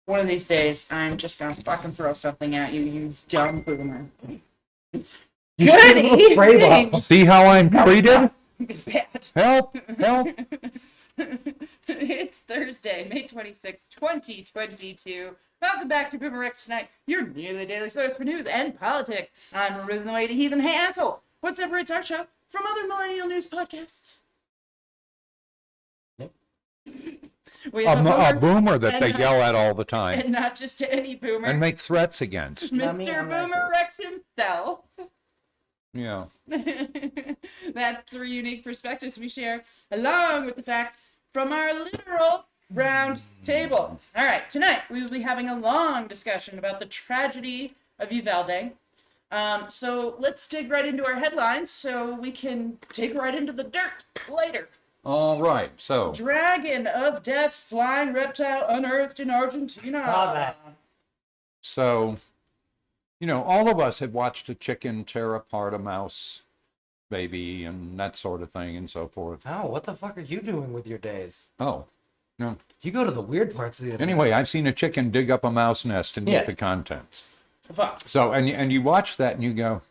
One of these days, I'm just gonna fucking throw something at you, you dumb boomer. Good evening! See how I'm treated? Bad. Help! Help! It's Thursday, May 26th, 2022. Welcome back to BoomerRexTonight, your nearly daily source for news and politics. I'm RisenLadyHeathen. Hey, asshole! What separates our show from other millennial news podcasts? We have A boomer that they yell at all the time. And not just any boomer. And make threats against. Mr. Boomer Rex himself. Yeah. That's three unique perspectives we share, along with the facts from our literal round table. All right, tonight we will be having a long discussion about the tragedy of Uvalde. So let's dig right into our headlines so we can dig right into the dirt later. All right, so. Dragon of Death, flying reptile unearthed in Argentina. So, you know, all of us have watched a chicken tear apart a mouse baby and that sort of thing and so forth. Oh, what the fuck are you doing with your days? Oh, no. You go to the weird parts of the internet. Anyway, I've seen a chicken dig up a mouse nest and eat the contents. Fuck. So, and you watch that and you go,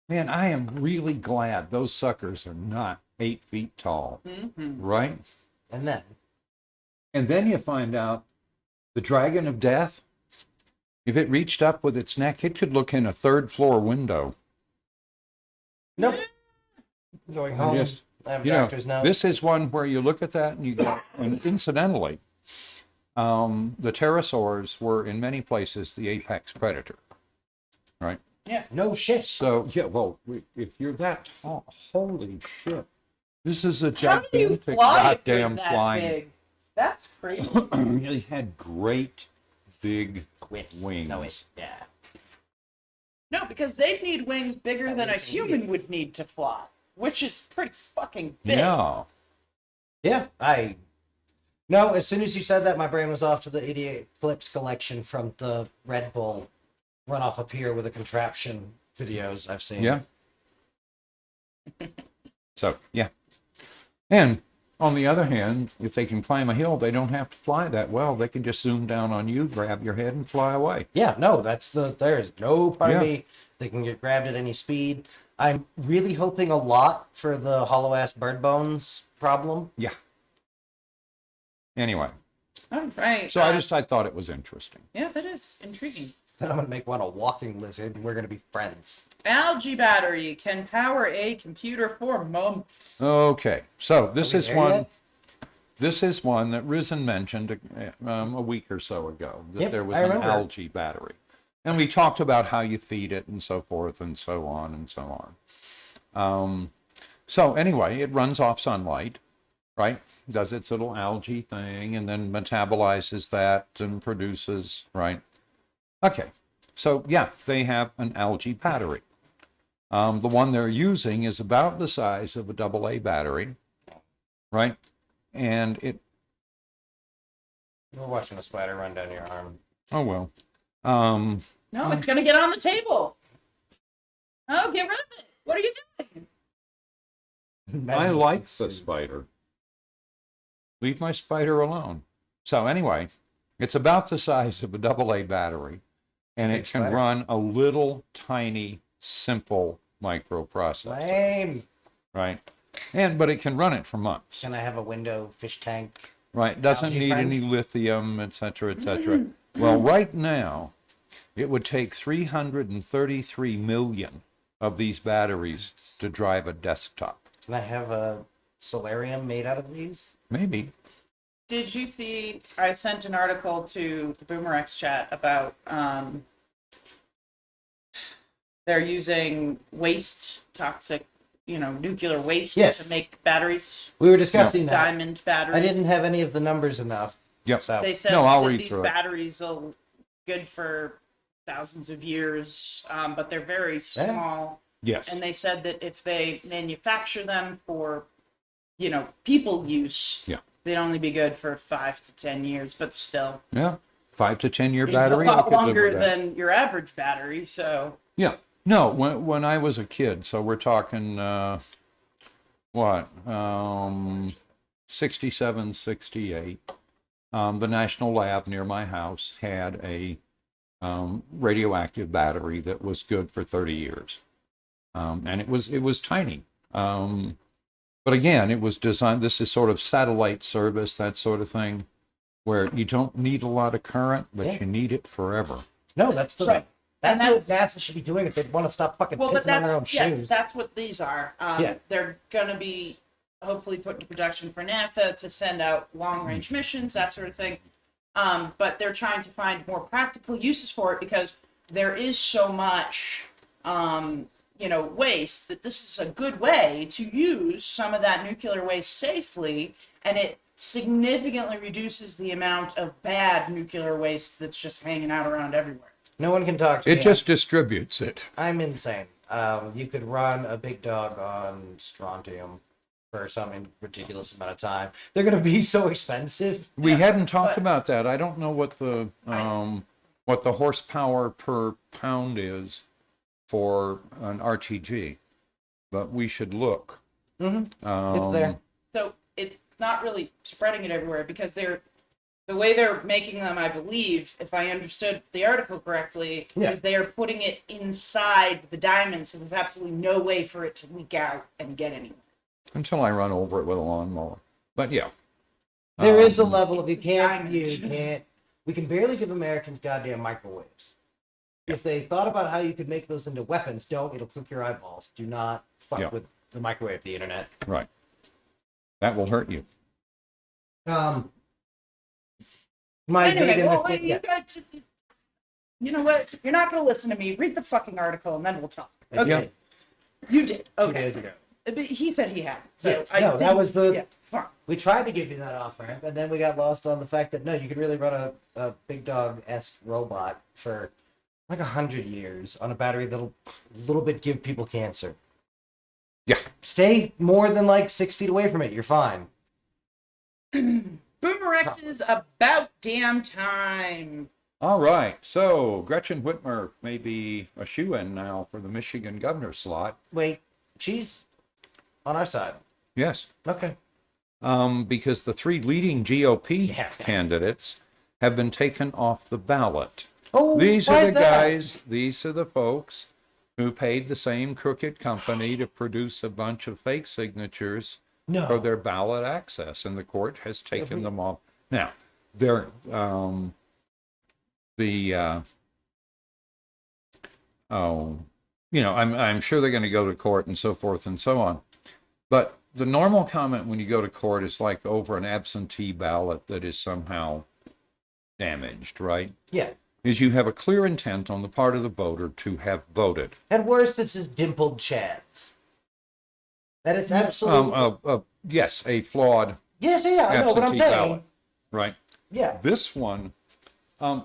man, I am really glad those suckers are not 8 feet tall, right? And then you find out the dragon of death, if it reached up with its neck, it could look in a third-floor window. nope. Going home. Just, I have you know, doctor's note. this is one where you look at that and you go, and incidentally, the pterosaurs were in many places the apex predator, right? Yeah. No shit. So, yeah, well, if you're that tall, holy shit. This is a How do you gigantic fly if you're goddamn that flying. big? That's crazy. He had great big Quips. wings. No, wait. Yeah. No, because they'd need wings bigger than a human would need to fly, which is pretty fucking big. Yeah. Yeah, No, as soon as you said that, my brain was off to the Idiot Flips collection from the Red Bull run off a pier with a contraption videos I've seen. Yeah. So, yeah. And on the other hand, if they can climb a hill, they don't have to fly that well. They can just zoom down on you, grab your head, and fly away. Yeah, no, there's no part of Yeah. me that can get grabbed at any speed. I'm really hoping a lot for the hollow ass bird bones problem. Yeah. Anyway, All right. so I thought it was interesting. Yeah, that is intriguing. Then I'm gonna make one a walking lizard and we're gonna be friends. Algae battery can power a computer for months. Okay, so this we is there one. yet? This is one that Risen mentioned a week or so ago, that Yep, there was I an remember. algae battery. And we talked about how you feed it and so forth and so on and so on. So anyway, it runs off sunlight, right? Does its little algae thing and then metabolizes that and produces, right? Okay, so yeah, they have an algae battery. The one they're using is about the size of a AA battery, right? And it, We're watching a spider run down your arm. oh well. No, it's gonna get on the table. Oh, get rid of it. What are you doing? I like the spider. Leave my spider alone. So anyway, it's about the size of a AA battery, and Big it can spider. run a little tiny, simple microprocessor, Lame. right? But it can run it for months, Can I have a window fish tank? right? Doesn't Algae need friend? any lithium, et cetera, et cetera. Well, right now, it would take 333 million of these batteries to drive a desktop. Can I have a solarium made out of these? Maybe. Did you see? I sent an article to the BoomerX chat about they're using waste, toxic, nuclear waste Yes. to make batteries, We were discussing that. diamond batteries. I didn't have any of the numbers enough. Yep. So They said No, I'll that read these through it. batteries are good for thousands of years, but they're very small. Yes. And they said that if they manufacture them for, people use, Yeah. they'd only be good for 5 to 10 years, but still. Yeah. 5 to 10 year It's battery. a I lot could live longer with that. than your average battery, so. Yeah. No, when I was a kid, so we're talking, 67, 68. the national lab near my house had a radioactive battery that was good for 30 years. And it was tiny. But again, it was designed, this is sort of satellite service, that sort of thing, where you don't need a lot of current, but you need it forever. No, that's the Right. That's And what NASA should be doing if they want to stop fucking Well, but pissing on their own that's, yes, shoes. that's what these are. Yeah. They're going to be hopefully put into production for NASA to send out long-range missions, that sort of thing. But they're trying to find more practical uses for it because there is so much, waste that this is a good way to use some of that nuclear waste safely, and it significantly reduces the amount of bad nuclear waste that's just hanging out around everywhere. No one can talk to me. It just distributes it. I'm insane. You could run a big dog on strontium for some ridiculous amount of time. They're going to be so expensive. We hadn't talked but- about that. I don't know what the horsepower per pound is for an RTG, but we should look. It's there. So it's not really spreading it everywhere because the way they're making them, I believe, if I understood the article correctly, is they are putting it inside the diamond, so there's absolutely no way for it to leak out and get anywhere. Until I run over it with a lawnmower. But yeah. There is a level of it's a diamond. we can barely give Americans goddamn microwaves. If they thought about how you could make those into weapons, it'll cook your eyeballs. Do not fuck with the microwave, the internet. Right. That will hurt you. Anyway, you guys just, you know what? You're not going to listen to me. Read the fucking article and then we'll talk. Okay. Yeah. You did. 2 Okay. days ago. But he said he had. So Yes, I that didn't- was the. Yeah, fine. We tried to give you that off ramp, and then we got lost on the fact that no, you could really run a big dog-esque robot for like 100 years on a battery that'll a little bit give people cancer. Yeah. Stay more than like 6 feet away from it. You're fine. BoomerX is about damn time. All right. So Gretchen Whitmer may be a shoo-in now for the Michigan governor slot. Wait, she's on our side. Yes. Okay. Because the 3 leading GOP candidates have been taken off the ballot. Oh, These why are is the that? guys, these are the folks who paid the same crooked company to produce a bunch of fake signatures No. for their ballot access, and the court has taken them off. Now, they're I'm sure they're going to go to court and so forth and so on. But the normal comment when you go to court is like over an absentee ballot that is somehow damaged, right? Yeah. Is you have a clear intent on the part of the voter to have voted. At worst, this is dimpled chads. That it's absolutely. Yes, a flawed Yes, yeah, I know what I'm absentee saying. ballot, right? Yeah. This one,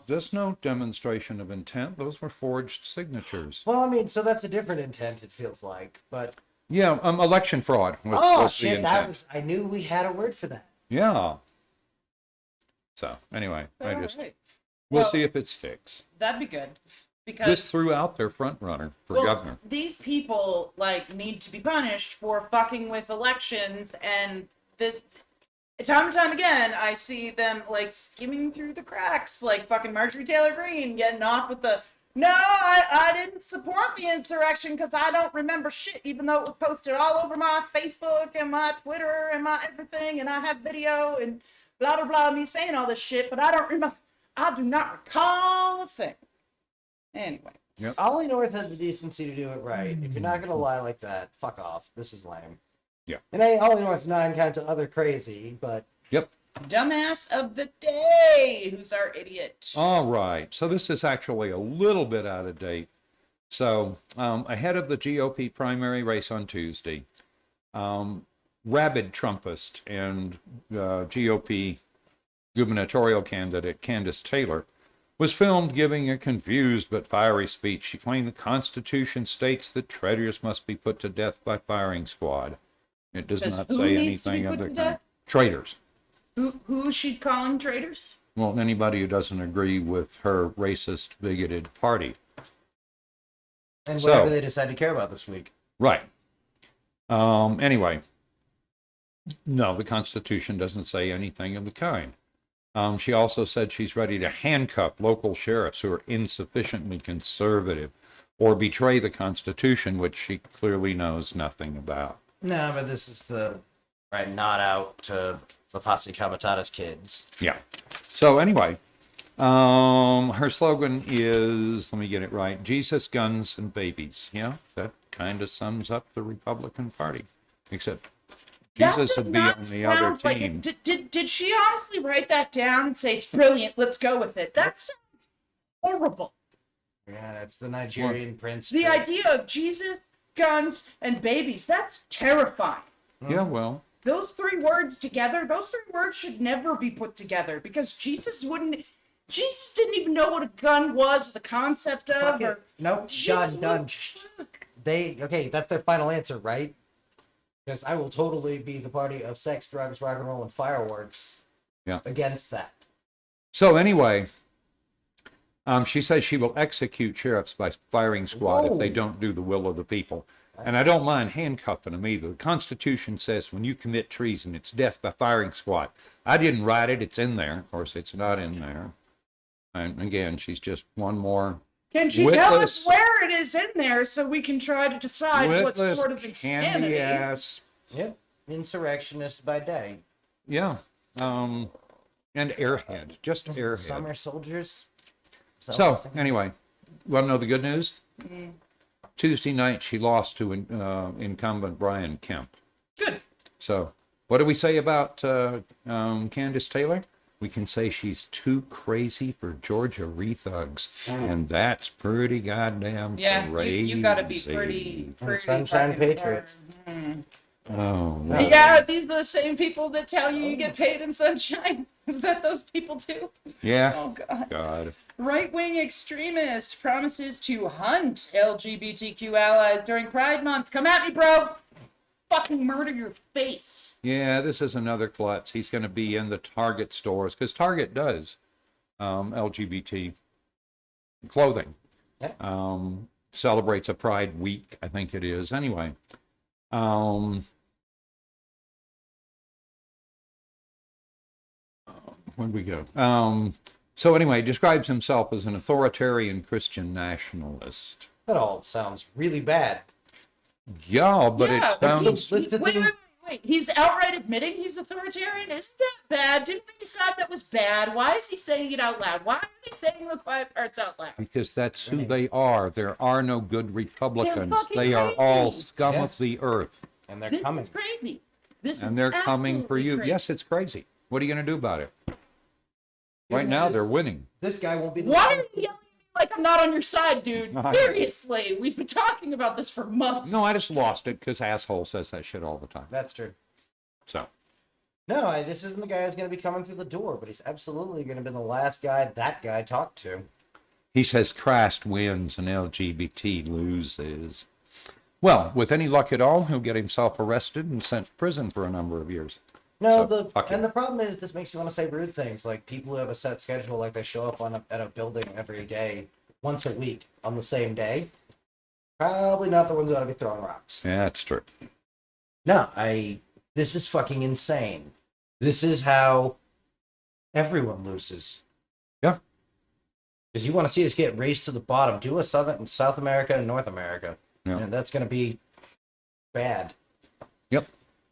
there's no demonstration of intent. Those were forged signatures. Well, I mean, so that's a different intent, it feels like. But Yeah, election fraud was the shit, intent. that was. I knew we had a word for that. Yeah. So anyway, All right. we'll Well, see if it sticks. That'd be good. Because This threw out their front runner for governor. these people need to be punished for fucking with elections, and this time and time again I see them skimming through the cracks, like fucking Marjorie Taylor Greene getting off with the no, I didn't support the insurrection because I don't remember shit, even though it was posted all over my Facebook and my Twitter and my everything, and I have video and blah blah blah me saying all this shit, but I don't remember. I do not recall a thing. Anyway. Ollie North had the decency to do it right. If you're not gonna lie like that, fuck off. This is lame. Yeah. And Ollie North's 9 kinds of other crazy, but Yep. Dumbass of the day. Who's our idiot? All right. So this is actually a little bit out of date. So ahead of the GOP primary race on Tuesday, rabid Trumpist and GOP gubernatorial candidate Candace Taylor was filmed giving a confused but fiery speech. She claimed the Constitution states that traitors must be put to death by firing squad. It does Says not who say needs to be anything of put the to kind. death? Traitors. Who is she calling traitors? Well, anybody who doesn't agree with her racist, bigoted party. and So- whatever they decide to care about this week. Right. Anyway, no, the Constitution doesn't say anything of the kind. She also said she's ready to handcuff local sheriffs who are insufficiently conservative or betray the Constitution, which she clearly knows nothing about. No, but this is the right nod out to the Posse Comitatus kids. Yeah. So anyway, her slogan is, let me get it right, Jesus, guns, and babies. Yeah, that kind of sums up the Republican Party, except Jesus would be on the other team. Did she honestly write that down and say, it's brilliant, let's go with it? That sounds horrible. Yeah, it's the Nigerian prince. The idea of Jesus, guns, and babies, that's terrifying. Yeah, well. Those 3 words together, those 3 words should never be put together because Jesus didn't even know what a gun was, the concept of, or... Nope, done. That's their final answer, right? Because I will totally be the party of sex, drugs, rock and roll, and fireworks. Yeah. Against that. So anyway, she says she will execute sheriffs by firing squad if they don't do the will of the people. And I don't mind handcuffing them either. The Constitution says when you commit treason, it's death by firing squad. I didn't write it. It's in there. Of course, it's not in there. And again, she's just one more. Can she tell us where it is in there so we can try to decide what sort of insanity? Yes. Yep. Insurrectionist by day. Yeah. And airhead. Just airhead. Summer soldiers. So anyway, want to know the good news? Mm. Tuesday night, she lost to incumbent Brian Kemp. Good. So what do we say about Candace Taylor? We can say she's too crazy for Georgia rethugs. And that's pretty goddamn crazy. You got to be pretty Sunshine Patriots. Oh, no. Yeah, these are the same people that tell you get paid in sunshine. Is that those people too? Yeah. Oh, God. Right-wing extremist promises to hunt LGBTQ allies during Pride Month. Come at me, bro. Fucking murder your face. Yeah, this is another klutz. He's going to be in the Target stores because Target does LGBT clothing. Yeah. Celebrates a Pride Week, I think it is. Anyway. Where'd we go? So anyway, describes himself as an authoritarian Christian nationalist. That all sounds really bad. Yeah, but it sounds... Wait. He's outright admitting he's authoritarian? Isn't that bad? Didn't we decide that was bad? Why is he saying it out loud? Why are they saying the quiet parts out loud? Because that's who they are. There are no good Republicans. They are crazy. all scum of the earth. And they're This coming. is crazy. And they're coming for you. Crazy. Yes, it's crazy. What are you going to do about it? Right now, they're winning. This guy won't be the Why one. are you yelling at me like I'm not on your side, dude? Seriously, we've been talking about this for months. No, I just lost it because asshole says that shit all the time. That's true. So. No, this isn't the guy who's going to be coming through the door, but he's absolutely going to be the last guy that guy talked to. He says Christ wins and LGBT loses. Well, with any luck at all, he'll get himself arrested and sent to prison for a number of years. No, So, the problem is this makes you want to say rude things, like people who have a set schedule, like they show up at a building every day, once a week, on the same day. Probably not the ones that ought to be throwing rocks. Yeah, that's true. No, this is fucking insane. This is how everyone loses. Yeah. Because you want to see us get raced to the bottom. Do a South America and North America. Yeah. And that's going to be bad. Yep.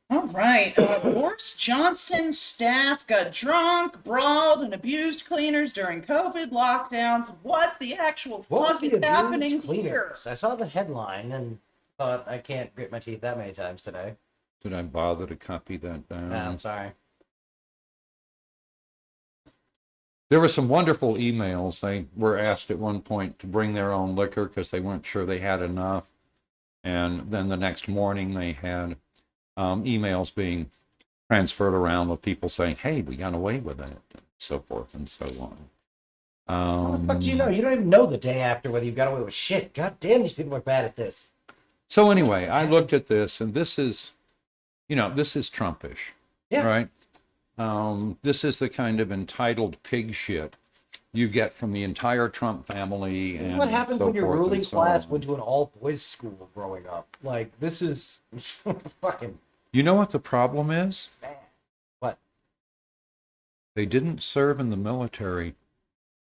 All right. Boris Johnson's staff got drunk, brawled, and abused cleaners during COVID lockdowns. What the actual fuck is happening here? I saw the headline and thought, I can't grit my teeth that many times today. Did I bother to copy that down? No, I'm sorry. There were some wonderful emails. They were asked at one point to bring their own liquor because they weren't sure they had enough. And then the next morning they had emails being transferred around with people saying, hey, we got away with it, and so forth and so on. How the fuck do you know? You don't even know the day after whether you got away with shit. God damn, these people are bad at this. So anyway, I looked at this, and this is, this is Trumpish, right? This is the kind of entitled pig shit you get from the entire Trump family. And what happens so when your forth ruling and so class on. went to an all-boys school growing up? Like, this is fucking... You know what the problem is? What? they didn't serve in the military.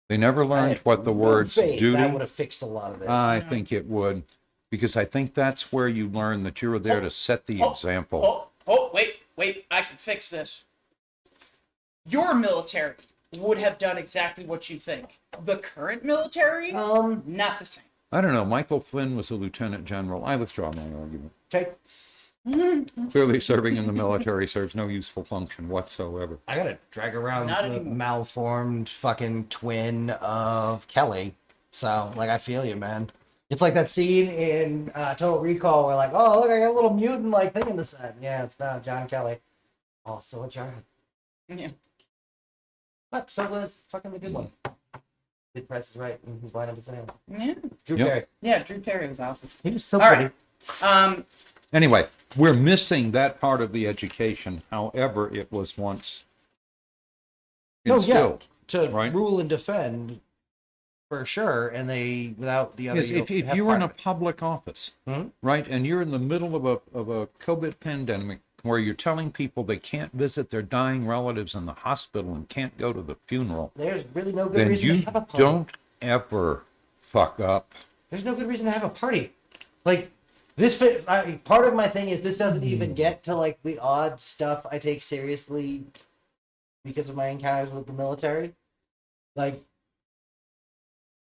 They never learned what the words duty. That would have fixed a lot of this. I think it would, because I think that's where you learn that you're there to set the example. Wait, I can fix this. Your military would have done exactly what you think. The current military, not the same. I don't know. Michael Flynn was a lieutenant general. I withdraw my argument. Okay. Clearly, serving in the military serves no useful function whatsoever. I gotta drag around Not the anymore. malformed fucking twin of Kelly. So, like, I feel you, man. It's like that scene in Total Recall where, like, oh, look, I got a little mutant-like thing in the side. Yeah, it's not John Kelly. Also a child. Yeah. But so was fucking the good one. Did Price is Right and who's blind up his name. Yeah. Drew Yep. Carey. Yeah, Drew Carey was awesome. He was so All pretty. right. Anyway, we're missing that part of the education. However, it was once instilled. To right? rule and defend, for sure, and they, without the other... Yes, if have you're in part a of it. public office, Hmm? right, and you're in the middle of a COVID pandemic where you're telling people they can't visit their dying relatives in the hospital and can't go to the funeral, There's really no good then reason you to have a party. don't ever fuck up. There's no good reason to have a party. Like, part of my thing is this doesn't even get to, like, the odd stuff I take seriously because of my encounters with the military. Like,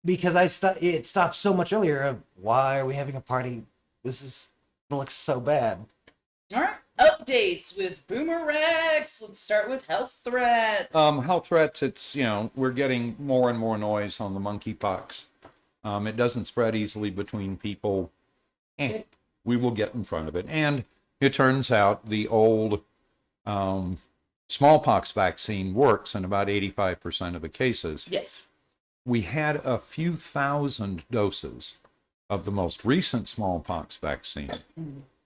because it stopped so much earlier of, why are we having a party? It looks so bad. All right. Updates with BoomerRex. Let's start with health threats. Health threats, it's, we're getting more and more noise on the monkeypox. It doesn't spread easily between people. We will get in front of it. And it turns out the old smallpox vaccine works in about 85% of the cases. Yes. We had a few thousand doses of the most recent smallpox vaccine,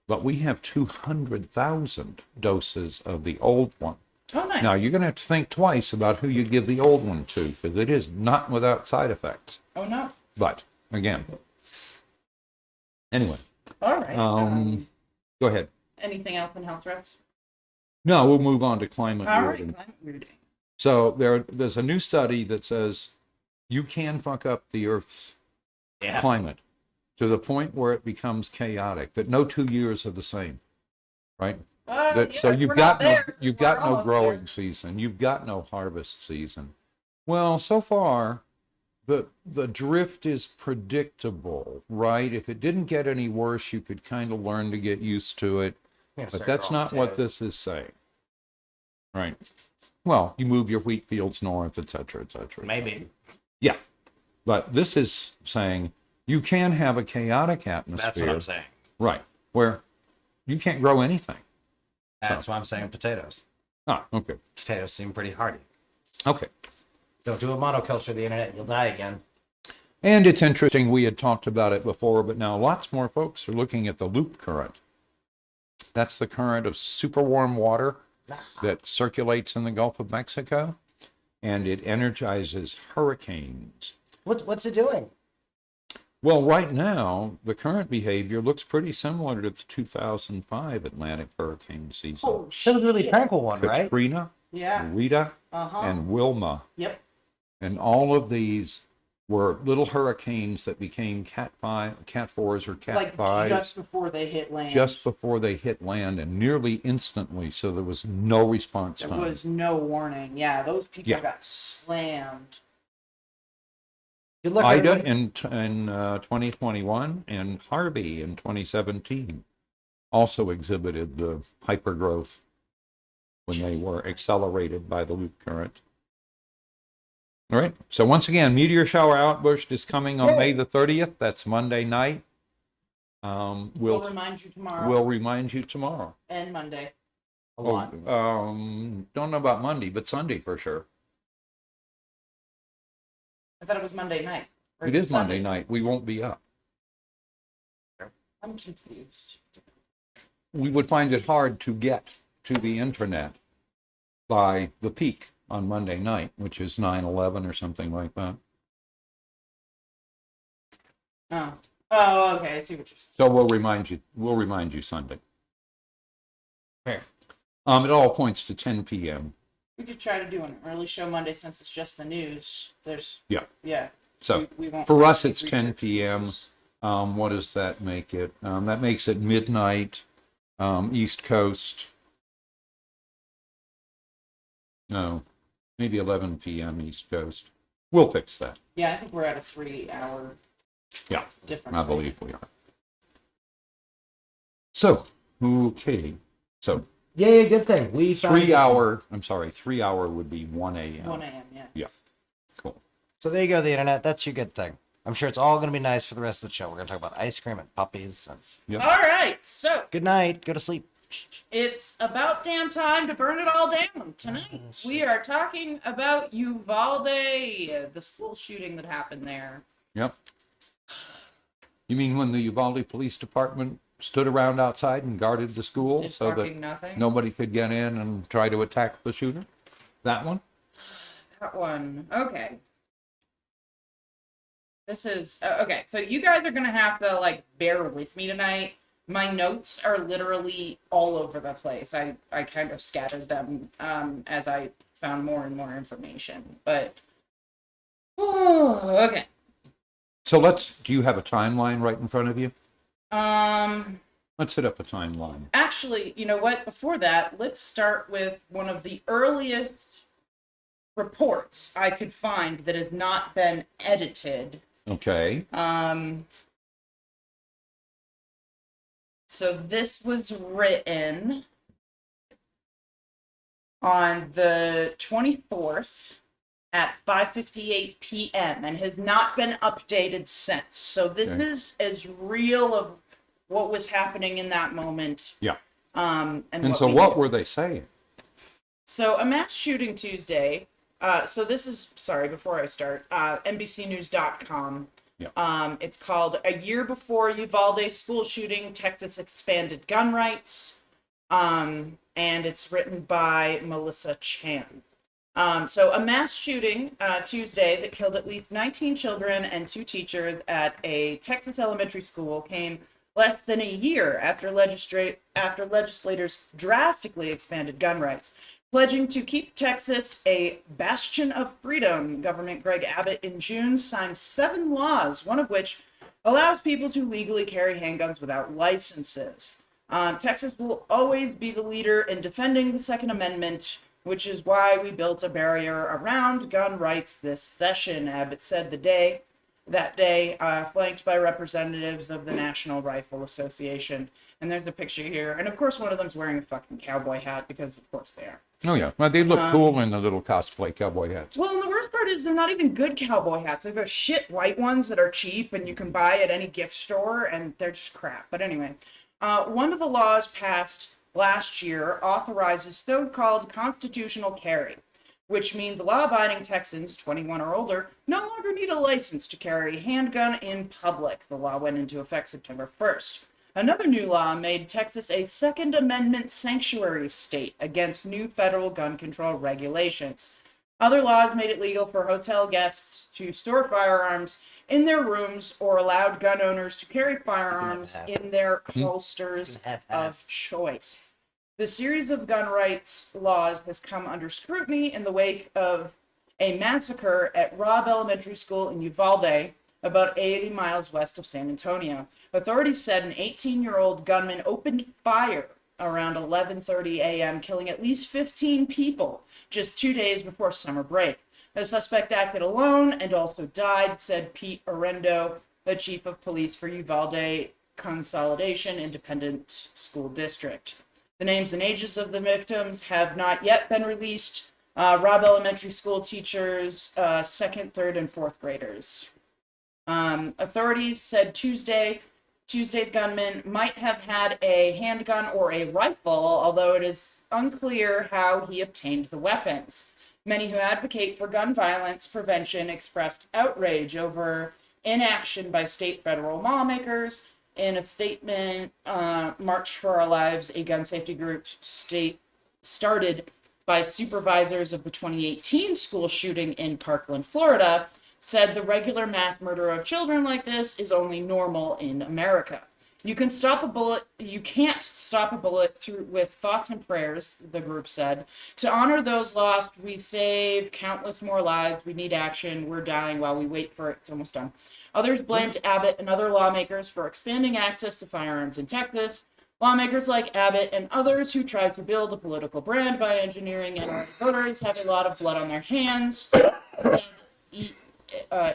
but we have 200,000 doses of the old one. Oh, nice. Now, you're going to have to think twice about who you give the old one to, because it is not without side effects. Oh, no. But, again, anyway, All right. go ahead. Anything else in health threats? No, we'll move on to climate All weirding. right. Climate weirding. So there's a new study that says you can fuck up the Earth's climate to the point where it becomes chaotic, that no 2 years are the same, right? So you've got no growing season, you've got no harvest season. Well, so far, the drift is predictable, right? If it didn't get any worse, you could kind of learn to get used to it. But that's not what this is saying, right? Well, you move your wheat fields north, et cetera, et cetera. Maybe. Yeah, but this is saying you can have a chaotic atmosphere. That's what I'm saying. Right, where you can't grow anything. That's why I'm saying potatoes. Ah, okay. Potatoes seem pretty hardy. Okay. Don't do a monoculture of the internet, you'll die again. And it's interesting, we had talked about it before, but now lots more folks are looking at the loop current. That's the current of super warm water that circulates in the Gulf of Mexico, and it energizes hurricanes. What's it doing? Well, right now, the current behavior looks pretty similar to the 2005 Atlantic hurricane season. Oh, That was a really tranquil one, right? Katrina, Yeah. Rita, Uh-huh. and Wilma. Yep. And all of these were little hurricanes that became Cat 4s or Cat 5s Just before they hit land. just before they hit land, and nearly instantly, so there was no response There time. was no warning. Yeah, those people Yeah. got slammed. Good luck, Ida everybody. in 2021 and Harvey in 2017 also exhibited the hypergrowth when they were accelerated by the loop current. All right. So once again, meteor shower outburst is coming on May the 30th. That's Monday night. We'll We'll remind you tomorrow. we'll remind you tomorrow. And Monday. A lot. Don't know about Monday, but Sunday for sure. I thought it was Monday night. Or It is Sunday? Monday night. We won't be up. I'm confused. We would find it hard to get to the internet by the peak on Monday night, which is 9/11 or something like that. Oh. Oh, okay. I see what you're saying. So we'll remind you Sunday. Fair. It all points to 10 p.m. We could try to do an early show Monday since it's just the news. Yeah. Yeah. So we won't for us, make it's 10 research p.m. pieces. What does that make it? That makes it midnight, East Coast. No, maybe 11 p.m. East Coast. We'll fix that. Yeah, I think we're at a 3-hour Yeah, difference. I believe we are. So, okay. So, Yeah, good thing. We found 3 hour, I'm sorry, 3 hour would be 1 a.m. 1 a.m., yeah. Yeah, cool. So there you go, the internet. That's your good thing. I'm sure it's all going to be nice for the rest of the show. We're going to talk about ice cream and puppies. And... Yep. All right, so Good night. Go to sleep. it's about damn time to burn it all down. Tonight, we are talking about Uvalde, the school shooting that happened there. Yep. You mean when the Uvalde Police Department stood around outside and guarded the school Did so that fucking nothing. nobody could get in and try to attack the shooter? That one? That one. Okay. This is okay. So you guys are gonna have to like bear with me tonight. My notes are literally all over the place. I kind of scattered them as I found more and more information. But okay. So do you have a timeline right in front of you? Let's hit up a timeline. Actually, you know what? Before that, let's start with one of the earliest reports I could find that has not been edited. Okay. So this was written on the 24th at 5:58 p.m. and has not been updated since. So this Okay. is as real of what was happening in that moment. Yeah. And so we what knew. were they saying? So a mass shooting Tuesday. So this is, sorry, before I start, NBCnews.com. Yeah. It's called "A Year Before Uvalde School Shooting, Texas Expanded Gun Rights." And it's written by Melissa Chan. So a mass shooting Tuesday that killed at least 19 children and 2 teachers at a Texas elementary school came less than a year after legislators drastically expanded gun rights, pledging to keep Texas a bastion of freedom. Governor Greg Abbott in June signed 7 laws, one of which allows people to legally carry handguns without licenses. Texas will always be the leader in defending the Second Amendment, which is why we built a barrier around gun rights this session, Abbott said that day, flanked by representatives of the National Rifle Association. And there's a picture here. And of course, one of them's wearing a fucking cowboy hat, because of course they are. Oh, yeah. Well, they look cool in the little cosplay cowboy hats. Well, and the worst part is they're not even good cowboy hats. They're those shit white ones that are cheap and you can buy at any gift store, and they're just crap. But anyway, one of the laws passed last year authorizes so-called constitutional carry, which means law-abiding Texans, 21 or older, no longer need a license to carry a handgun in public. The law went into effect September 1st. Another new law made Texas a Second Amendment sanctuary state against new federal gun control regulations. Other laws made it legal for hotel guests to store firearms in their rooms or allowed gun owners to carry firearms in their holsters of choice. The series of gun rights laws has come under scrutiny in the wake of a massacre at Robb Elementary School in Uvalde, about 80 miles west of San Antonio. Authorities said an 18-year-old gunman opened fire around 11:30 a.m., killing at least 15 people just 2 days before summer break. The suspect acted alone and also died, said Pete Arendo, the chief of police for Uvalde Consolidation Independent School District. The names and ages of the victims have not yet been released. Robb Elementary School teachers, 2nd, 3rd, and 4th graders. Authorities said Tuesday's gunman might have had a handgun or a rifle, although it is unclear how he obtained the weapons. Many who advocate for gun violence prevention expressed outrage over inaction by state federal lawmakers. In a statement, March for Our Lives, a gun safety group started by supervisors of the 2018 school shooting in Parkland, Florida, said the regular mass murder of children like this is only normal in America. You can stop a bullet. You can't stop a bullet through with thoughts and prayers, the group said. To honor those lost, we save countless more lives. We need action. We're dying while we wait for it. It's almost done. Others blamed Abbott and other lawmakers for expanding access to firearms in Texas. Lawmakers like Abbott and others who tried to build a political brand by engineering minority voters have a lot of blood on their hands.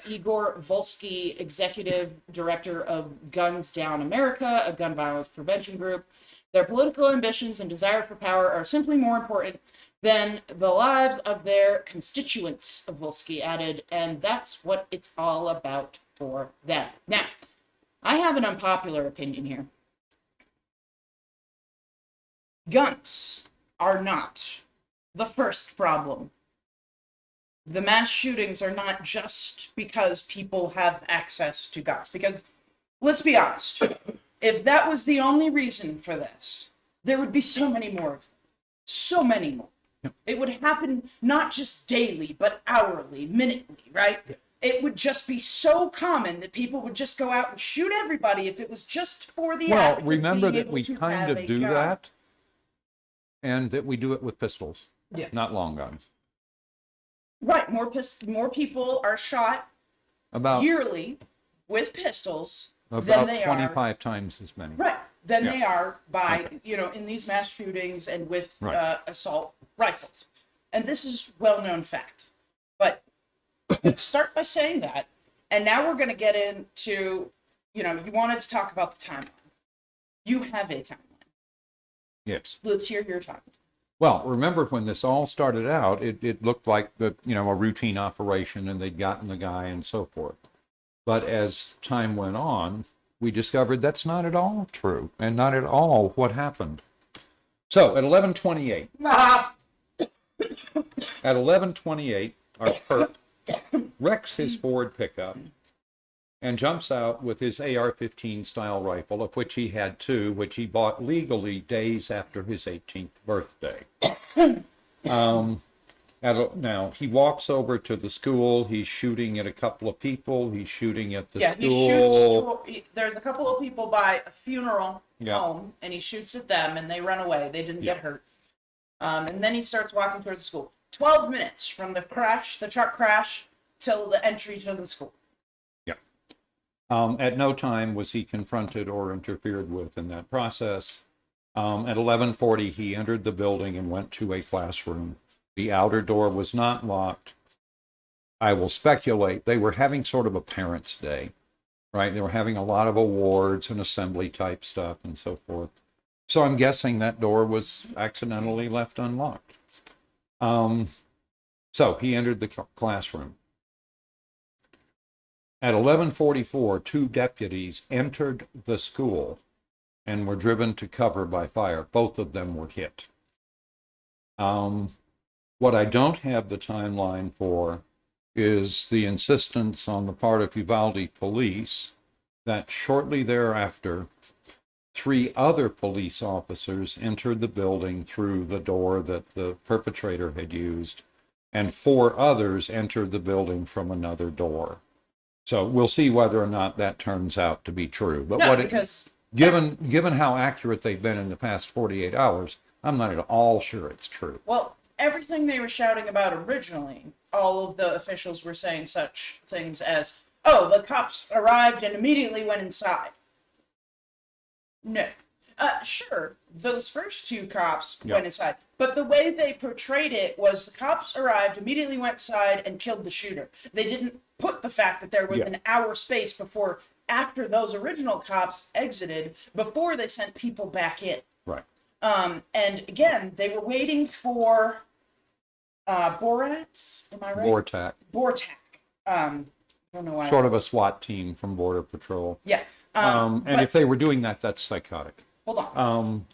Igor Volsky, executive director of Guns Down America, a gun violence prevention group. Their political ambitions and desire for power are simply more important than the lives of their constituents, Volsky added, and that's what it's all about for them. Now, I have an unpopular opinion here. Guns are not the first problem. The mass shootings are not just because people have access to guns. Because, let's be honest, if that was the only reason for this, there would be so many more of them. So many more. Yep. It would happen not just daily, but hourly, minutely, right? Yep. It would just be so common that people would just go out and shoot everybody if it was just for the act of remember being that able we to kind have of a do gun. that, and that we do it with pistols, not long guns. Right, more people are shot yearly with pistols than they 25 times as many. Right, than they are by, in these mass shootings and with assault rifles. And this is well-known fact. But let's start by saying that. And now we're going to get into, you wanted to talk about the timeline. You have a timeline. Yes. Let's hear your timeline. Well, remember when this all started out, it looked like a routine operation and they'd gotten the guy and so forth. But as time went on, we discovered that's not at all true and not at all what happened. So at 11:28, our perp wrecks his Ford pickup and jumps out with his AR-15 style rifle, of which he had two, which he bought legally days after his 18th birthday. Now, he walks over to the school. He's shooting at a couple of people. He's shooting at the school. There's a couple of people by a funeral home, and he shoots at them, and they run away. They didn't get hurt. And then he starts walking towards the school. 12 minutes from the truck crash, till the entry to the school. At no time was he confronted or interfered with in that process. At 11:40, he entered the building and went to a classroom. The outer door was not locked. I will speculate they were having sort of a parents' day, right? They were having a lot of awards and assembly type stuff and so forth. So I'm guessing that door was accidentally left unlocked. So he entered the classroom. At 11:44, two deputies entered the school and were driven to cover by fire. Both of them were hit. What I don't have the timeline for is the insistence on the part of Uvalde police that shortly thereafter, 3 other police officers entered the building through the door that the perpetrator had used, and 4 others entered the building from another door. So we'll see whether or not that turns out to be true. But given how accurate they've been in the past 48 hours, I'm not at all sure it's true. Well, everything they were shouting about originally, all of the officials were saying such things as, oh, the cops arrived and immediately went inside. No. Sure, those first 2 cops went inside. But the way they portrayed it was the cops arrived, immediately went inside, and killed the shooter. They didn't put the fact that there was an hour space after those original cops exited, before they sent people back in. Right. And again, they were waiting for Borats, am I right? Bortak. I don't know why. Sort of a SWAT team from Border Patrol. Yeah. And if they were doing that, that's psychotic. Hold on.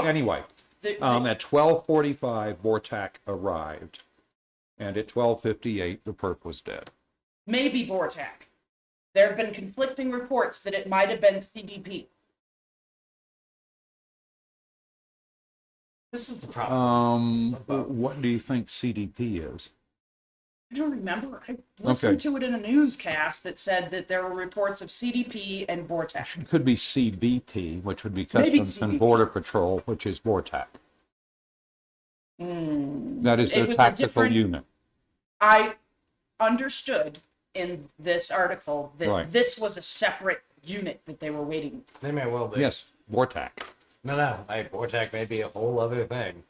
Anyway, at 12:45, Bortak arrived. And at 12:58, the perp was dead. Maybe Bortak. There have been conflicting reports that it might have been CDP. This is the problem. What do you think CDP is? I don't remember. I listened to it in a newscast that said that there were reports of CDP and Vortex. It could be CBP, which would be Maybe Customs and CBP. Border Patrol, which is VORTAC. That is It their was a tactical different- unit. I understood in this article that Right. this was a separate unit that they were waiting. They may well be. Yes, VORTAC. No. Vortex may be a whole other thing.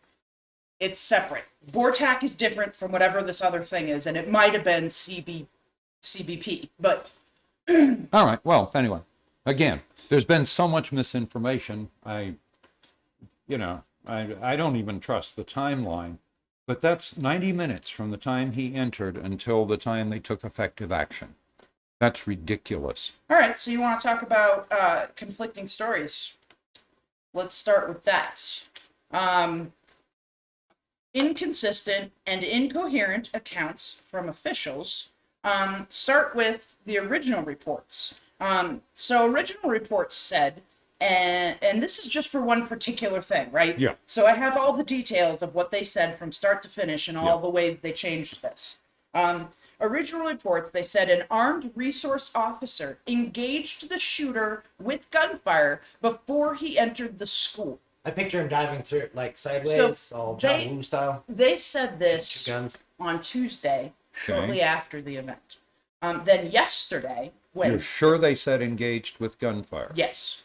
It's separate. Vortac is different from whatever this other thing is, and it might have been CBP, but All right. Well, anyway, again, there's been so much misinformation. I don't even trust the timeline, but that's 90 minutes from the time he entered until the time they took effective action. That's ridiculous. all right. So you want to talk about conflicting stories? Let's start with that. Inconsistent and incoherent accounts from officials. Start with the original reports. So original reports said, and this is just for one particular thing, right? Yeah. So I have all the details of what they said from start to finish and all the ways they changed this. Original reports, they said an armed resource officer engaged the shooter with gunfire before he entered the school. I picture him diving through it like sideways, all John Woo style. They said this Two guns. on Tuesday, shortly Okay. after the event. Then yesterday, You're when sure they said engaged with gunfire? yes,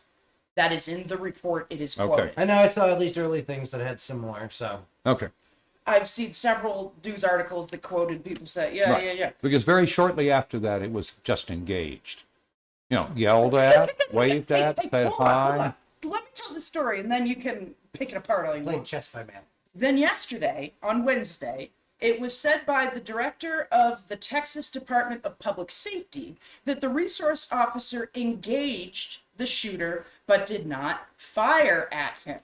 that is in the report. It is Okay. quoted. I know I saw at least early things that had similar, so. Okay. I've seen several news articles that quoted people say, yeah, Right. yeah. Because very shortly after that, it was just engaged. Yelled at, waved at, Hey, said hold on. hi. Let me tell the story, and then you can pick it apart all you Playing want. chess by man. Then yesterday, on Wednesday, it was said by the director of the Texas Department of Public Safety that the resource officer engaged the shooter but did not fire at him.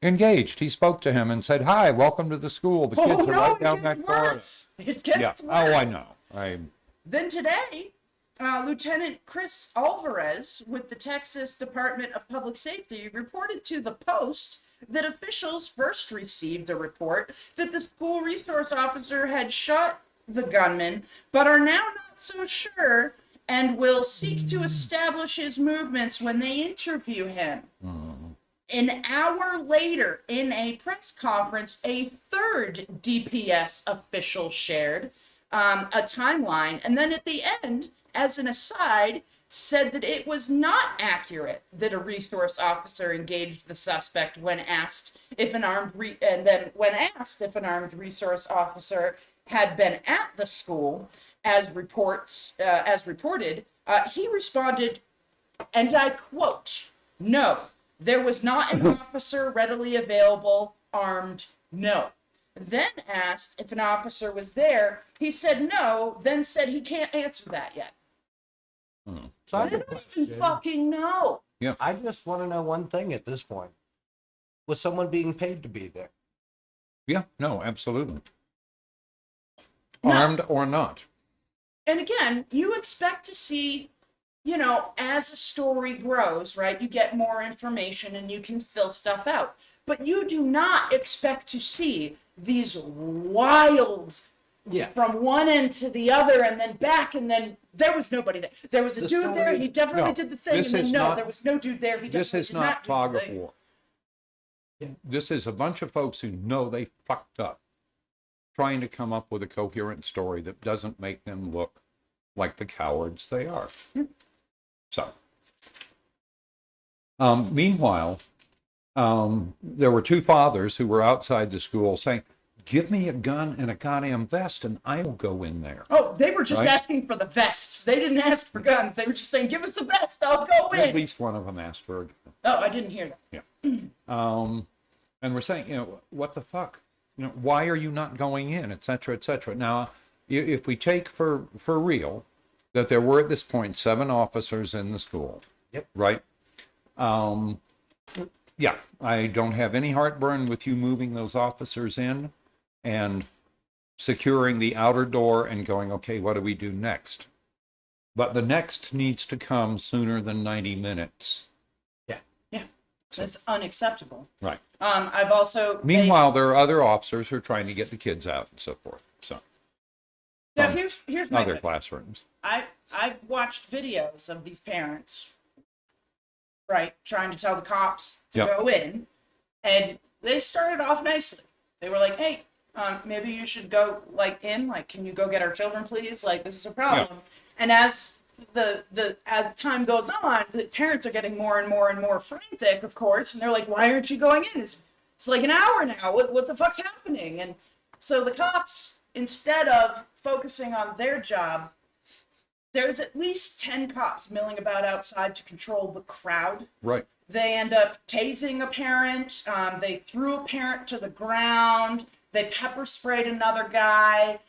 Engaged. He spoke to him and said, hi, welcome to the school. The kids are right down it that gets corridor. worse. It gets Yeah. worse. Oh, I know. Then today, Lieutenant Chris Alvarez with the Texas Department of Public Safety reported to the Post that officials first received a report that the school resource officer had shot the gunman, but are now not so sure and will seek to establish his movements when they interview him. An hour later, in a press conference, a third DPS official shared a timeline, and then at the end, as an aside, said that it was not accurate that a resource officer engaged the suspect when asked if an armed resource officer had been at the school, as reported, he responded, and I quote, "No, there was not an officer readily available, armed, no." Then asked if an officer was there, he said no, then said he can't answer that yet. So I I have a don't even question. fucking know. I just want to know one thing at this point. Was someone being paid to be there? Yeah, no, absolutely. No. Armed or not. And again, you expect to see, as a story grows, right? You get more information and you can fill stuff out. But you do not expect to see these wild Yeah. from one end to the other and then back, and then there was nobody there. There was a The dude there, story- he definitely No, did the thing, this and then is no, not- there was no dude there, he This definitely is did not not fog do of the thing. war. This is a bunch of folks who know they fucked up, trying to come up with a coherent story that doesn't make them look like the cowards they are. So, meanwhile, there were two fathers who were outside the school saying, give me a gun and a goddamn vest and I will go in there. Oh, they were just Right? asking for the vests. They didn't ask for guns. They were just saying, give us a vest, I'll go At in. least one of them asked for a gun. Oh, I didn't hear that. And we're saying, what the fuck? Why are you not going in, et cetera, et cetera. Now, if we take for real that there were at this point 7 officers in the school. Yep. Right? Yeah, I don't have any heartburn with you moving those officers in and securing the outer door and going, okay, what do we do next? But the next needs to come sooner than 90 minutes. That's unacceptable. Right. I've also... Meanwhile, there are other officers who are trying to get the kids out and so forth. So Now from here's my other thing. classrooms. I've watched videos of these parents, right, trying to tell the cops to Yep. go in, and they started off nicely. They were like, "Hey, maybe you should go in. Like, can you go get our children, please? Like, this is a problem." And as as time goes on, the parents are getting more and more and more frantic, of course, and they're like, "Why aren't you going in? It's like an hour now. What the fuck's happening?" And so the cops, instead of focusing on their job, there's at least 10 cops milling about outside to control the crowd. Right. They end up tasing a parent. They threw a parent to the ground. They pepper sprayed another guy.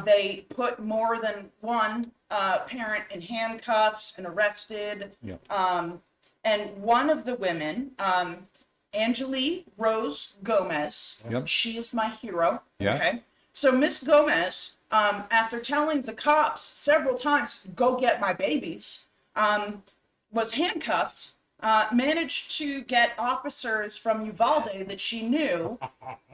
They put more than one parent in handcuffs and arrested. Yeah. And one of the women, Angelique Rose Gomez, Yep. she is my hero. Yes. Okay. So Miss Gomez, after telling the cops several times, "Go get my babies," was handcuffed. Managed to get officers from Uvalde that she knew,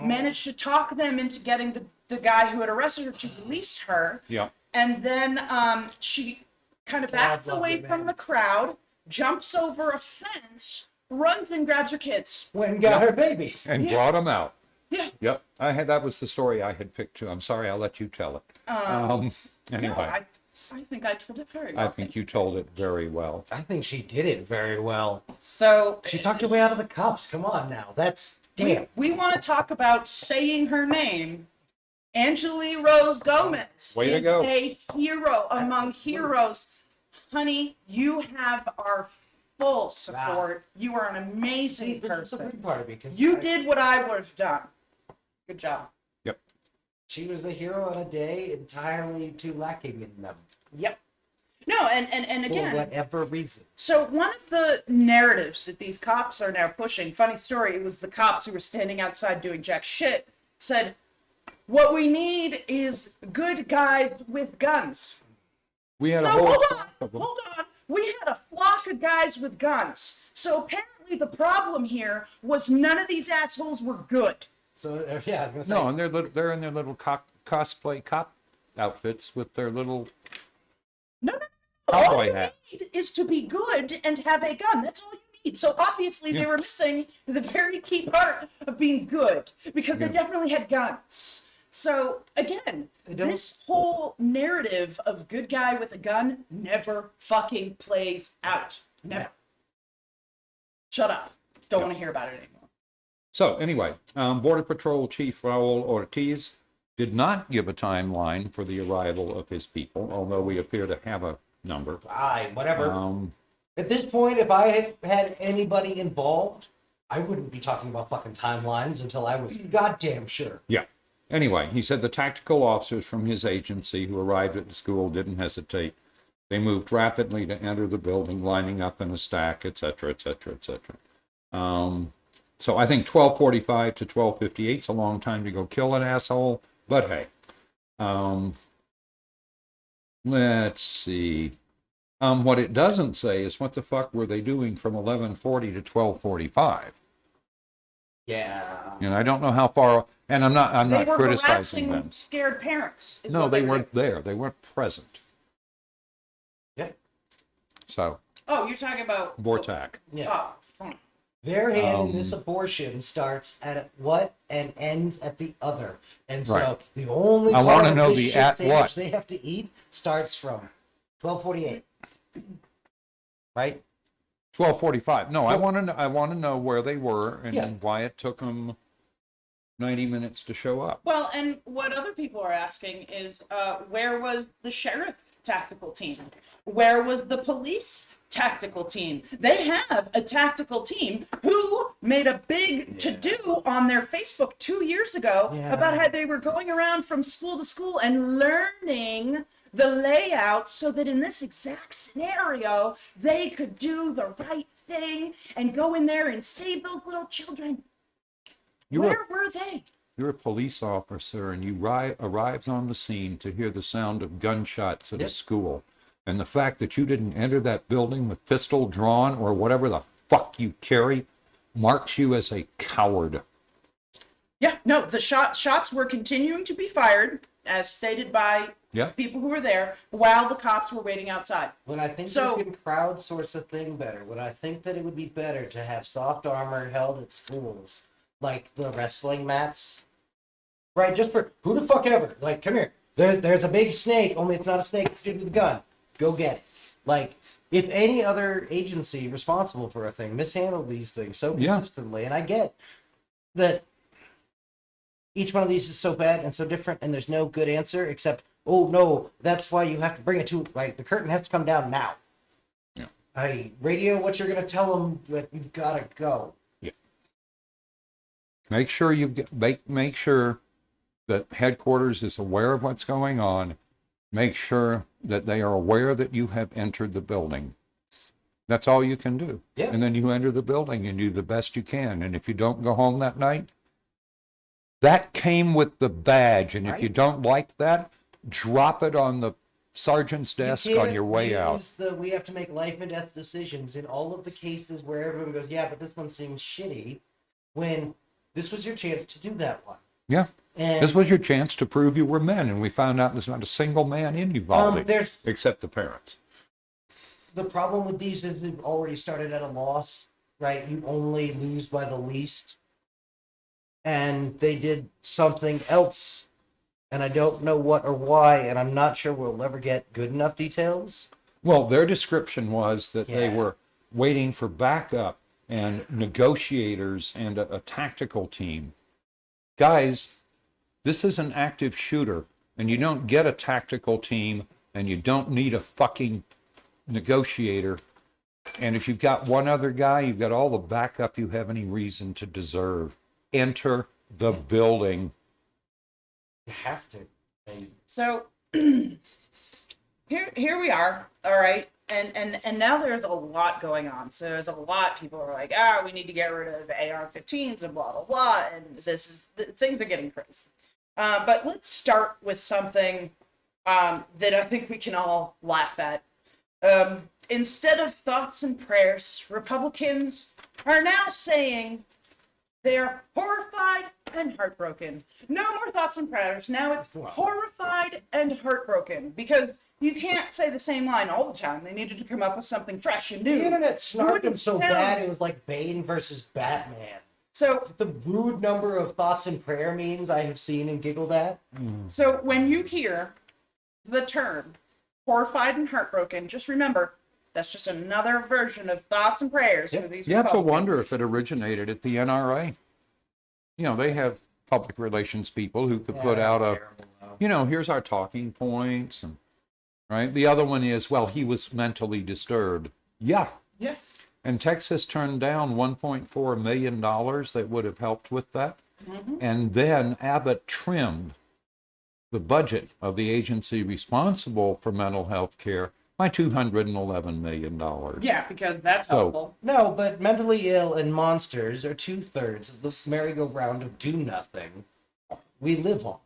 managed to talk them into getting the guy who had arrested her to release her. Yeah. And then she kind of backs God love away you, from man. the crowd, jumps over a fence, runs and grabs her kids. Went and got her babies. And brought them out. Yeah. Yep. That was the story I had picked too. I'm sorry, I'll let you tell it. Anyway, No, I think I told it very well. I think you told it very well. I think she did it very well. So She talked her way out of the cuffs. Come on now. That's damn. we want to talk about saying her name. Angelique Rose Gomez Way to is go. a hero among heroes. Honey, you have our full support. You are an See, amazing this is the person. big part of me because You did what I would have done. Good job. Yep. she was a hero on a day entirely too lacking in them Yep. No, and for again, whatever reason. so one of the narratives that these cops are now pushing, funny story, it was the cops who were standing outside doing jack shit, said, "What we need is good guys with guns." We had No, a whole hold flock of them. on. We had a flock of guys with guns. So apparently the problem here was none of these assholes were good. So yeah, I was gonna say No, and they're in their little cosplay cop outfits with their little No. Cowboy All you hats. need is to be good and have a gun. That's all you need. So obviously they were missing the very key part of being good because they definitely had guns. So again, this whole narrative of good guy with a gun never fucking plays out. Never. Shut up. Don't want to hear about it anymore. So anyway, Border Patrol Chief Raul Ortiz did not give a timeline for the arrival of his people, although we appear to have a number. aye, whatever. Um, At this point, if I had anybody involved, I wouldn't be talking about fucking timelines until I was goddamn sure. yeah. Anyway, he said the tactical officers from his agency who arrived at the school didn't hesitate. They moved rapidly to enter the building, lining up in a stack, etc., etc., etc. So I think 12:45 to 12:58 is a long time to go kill an asshole, but hey. Let's see. What it doesn't say is what the fuck were they doing from 11:40 to 12:45? Yeah. And I don't know how far. And I'm not They were criticizing harassing them. scared parents. Is No, what they were weren't there. They weren't present. Yeah. So Oh, you're talking about Vortak. Yeah. Oh, fine. Their hand in this abortion starts at what and ends at the other. And so Right. the only I part wanna of know this the shit at sandwich what. they have to eat starts from 12:48. Right? 12:45. No, I want to know. I want to know where they were and Yeah. why it took them 90 minutes to show up. Well, and what other people are asking is, where was the sheriff tactical team? Where was the police tactical team? They have a tactical team who made a big to-do on their Facebook 2 years ago about how they were going around from school to school and learning the layout so that in this exact scenario, they could do the right thing and go in there and save those little children. Where were they? You're a police officer and you arrived on the scene to hear the sound of gunshots at a school. And the fact that you didn't enter that building with pistol drawn or whatever the fuck you carry marks you as a coward. Yeah, no, the shots were continuing to be fired. as stated by Yeah. people who were there, while the cops were waiting outside. When I think So- you can crowdsource a thing better, when I think that it would be better to have soft armor held at schools, like the wrestling mats, right? Just for who the fuck ever. Like, come here. There's a big snake, only it's not a snake, it's a dude with a gun. Go get it. Like, if any other agency responsible for a thing mishandled these things so Yeah. consistently, and I get that each one of these is so bad and so different, and there's no good answer except, oh no, that's why you have to bring it to, like, the curtain has to come down now. Yeah. I radio what you're going to tell them, but you've got to go. Yeah. Make sure make sure that headquarters is aware of what's going on. Make sure that they are aware that you have entered the building. That's all you can do. Yeah. And then you enter the building and do the best you can. And if you don't go home that night, that came with the badge. And if you Right. don't like that, drop it on the sergeant's desk You on can't your way out. use we have to make life and death decisions in all of the cases where everyone goes, yeah, but this one seems shitty, when this was your chance to do that one. Yeah. And This was your chance to prove you were men. And we found out there's not a single man in Uvalde there's except the parents. the problem with these is they've already started at a loss, right? You only lose by the least. And they did something else, and I don't know what or why, and I'm not sure we'll ever get good enough details. Well, their description was that they Yeah. were waiting for backup and negotiators and a tactical team. Guys, this is an active shooter, and you don't get a tactical team, and you don't need a fucking negotiator. And if you've got one other guy, you've got all the backup you have any reason to deserve. Enter the building. You have to. And So here we are, all right, and now there's a lot going on. So there's a lot. People are like, we need to get rid of AR-15s and blah blah blah, and things are getting crazy. But let's start with something that I think we can all laugh at. Instead of thoughts and prayers, Republicans are now saying they're horrified and heartbroken. No more thoughts and prayers. Now it's horrified and heartbroken, because you can't say the same line all the time. They needed to come up with something fresh and new. the internet snarked them Wouldn't so sound- bad it was like Bane versus Batman. So The rude number of thoughts and prayer memes I have seen and giggled at. So when you hear the term horrified and heartbroken, just remember that's just another version of thoughts and prayers for these You have to Republicans. wonder if it originated at the NRA. You know, they have public relations people who could put out a, here's our talking points, and right. The other one is, well, he was mentally disturbed. Yeah. Yeah. And Texas turned down $1.4 million that would have helped with that. Mm-hmm. And then Abbott trimmed the budget of the agency responsible for mental health care by $211 million. Yeah, because that's So- helpful. No, but mentally ill and monsters are 2/3 of the merry-go-round of do nothing we live on.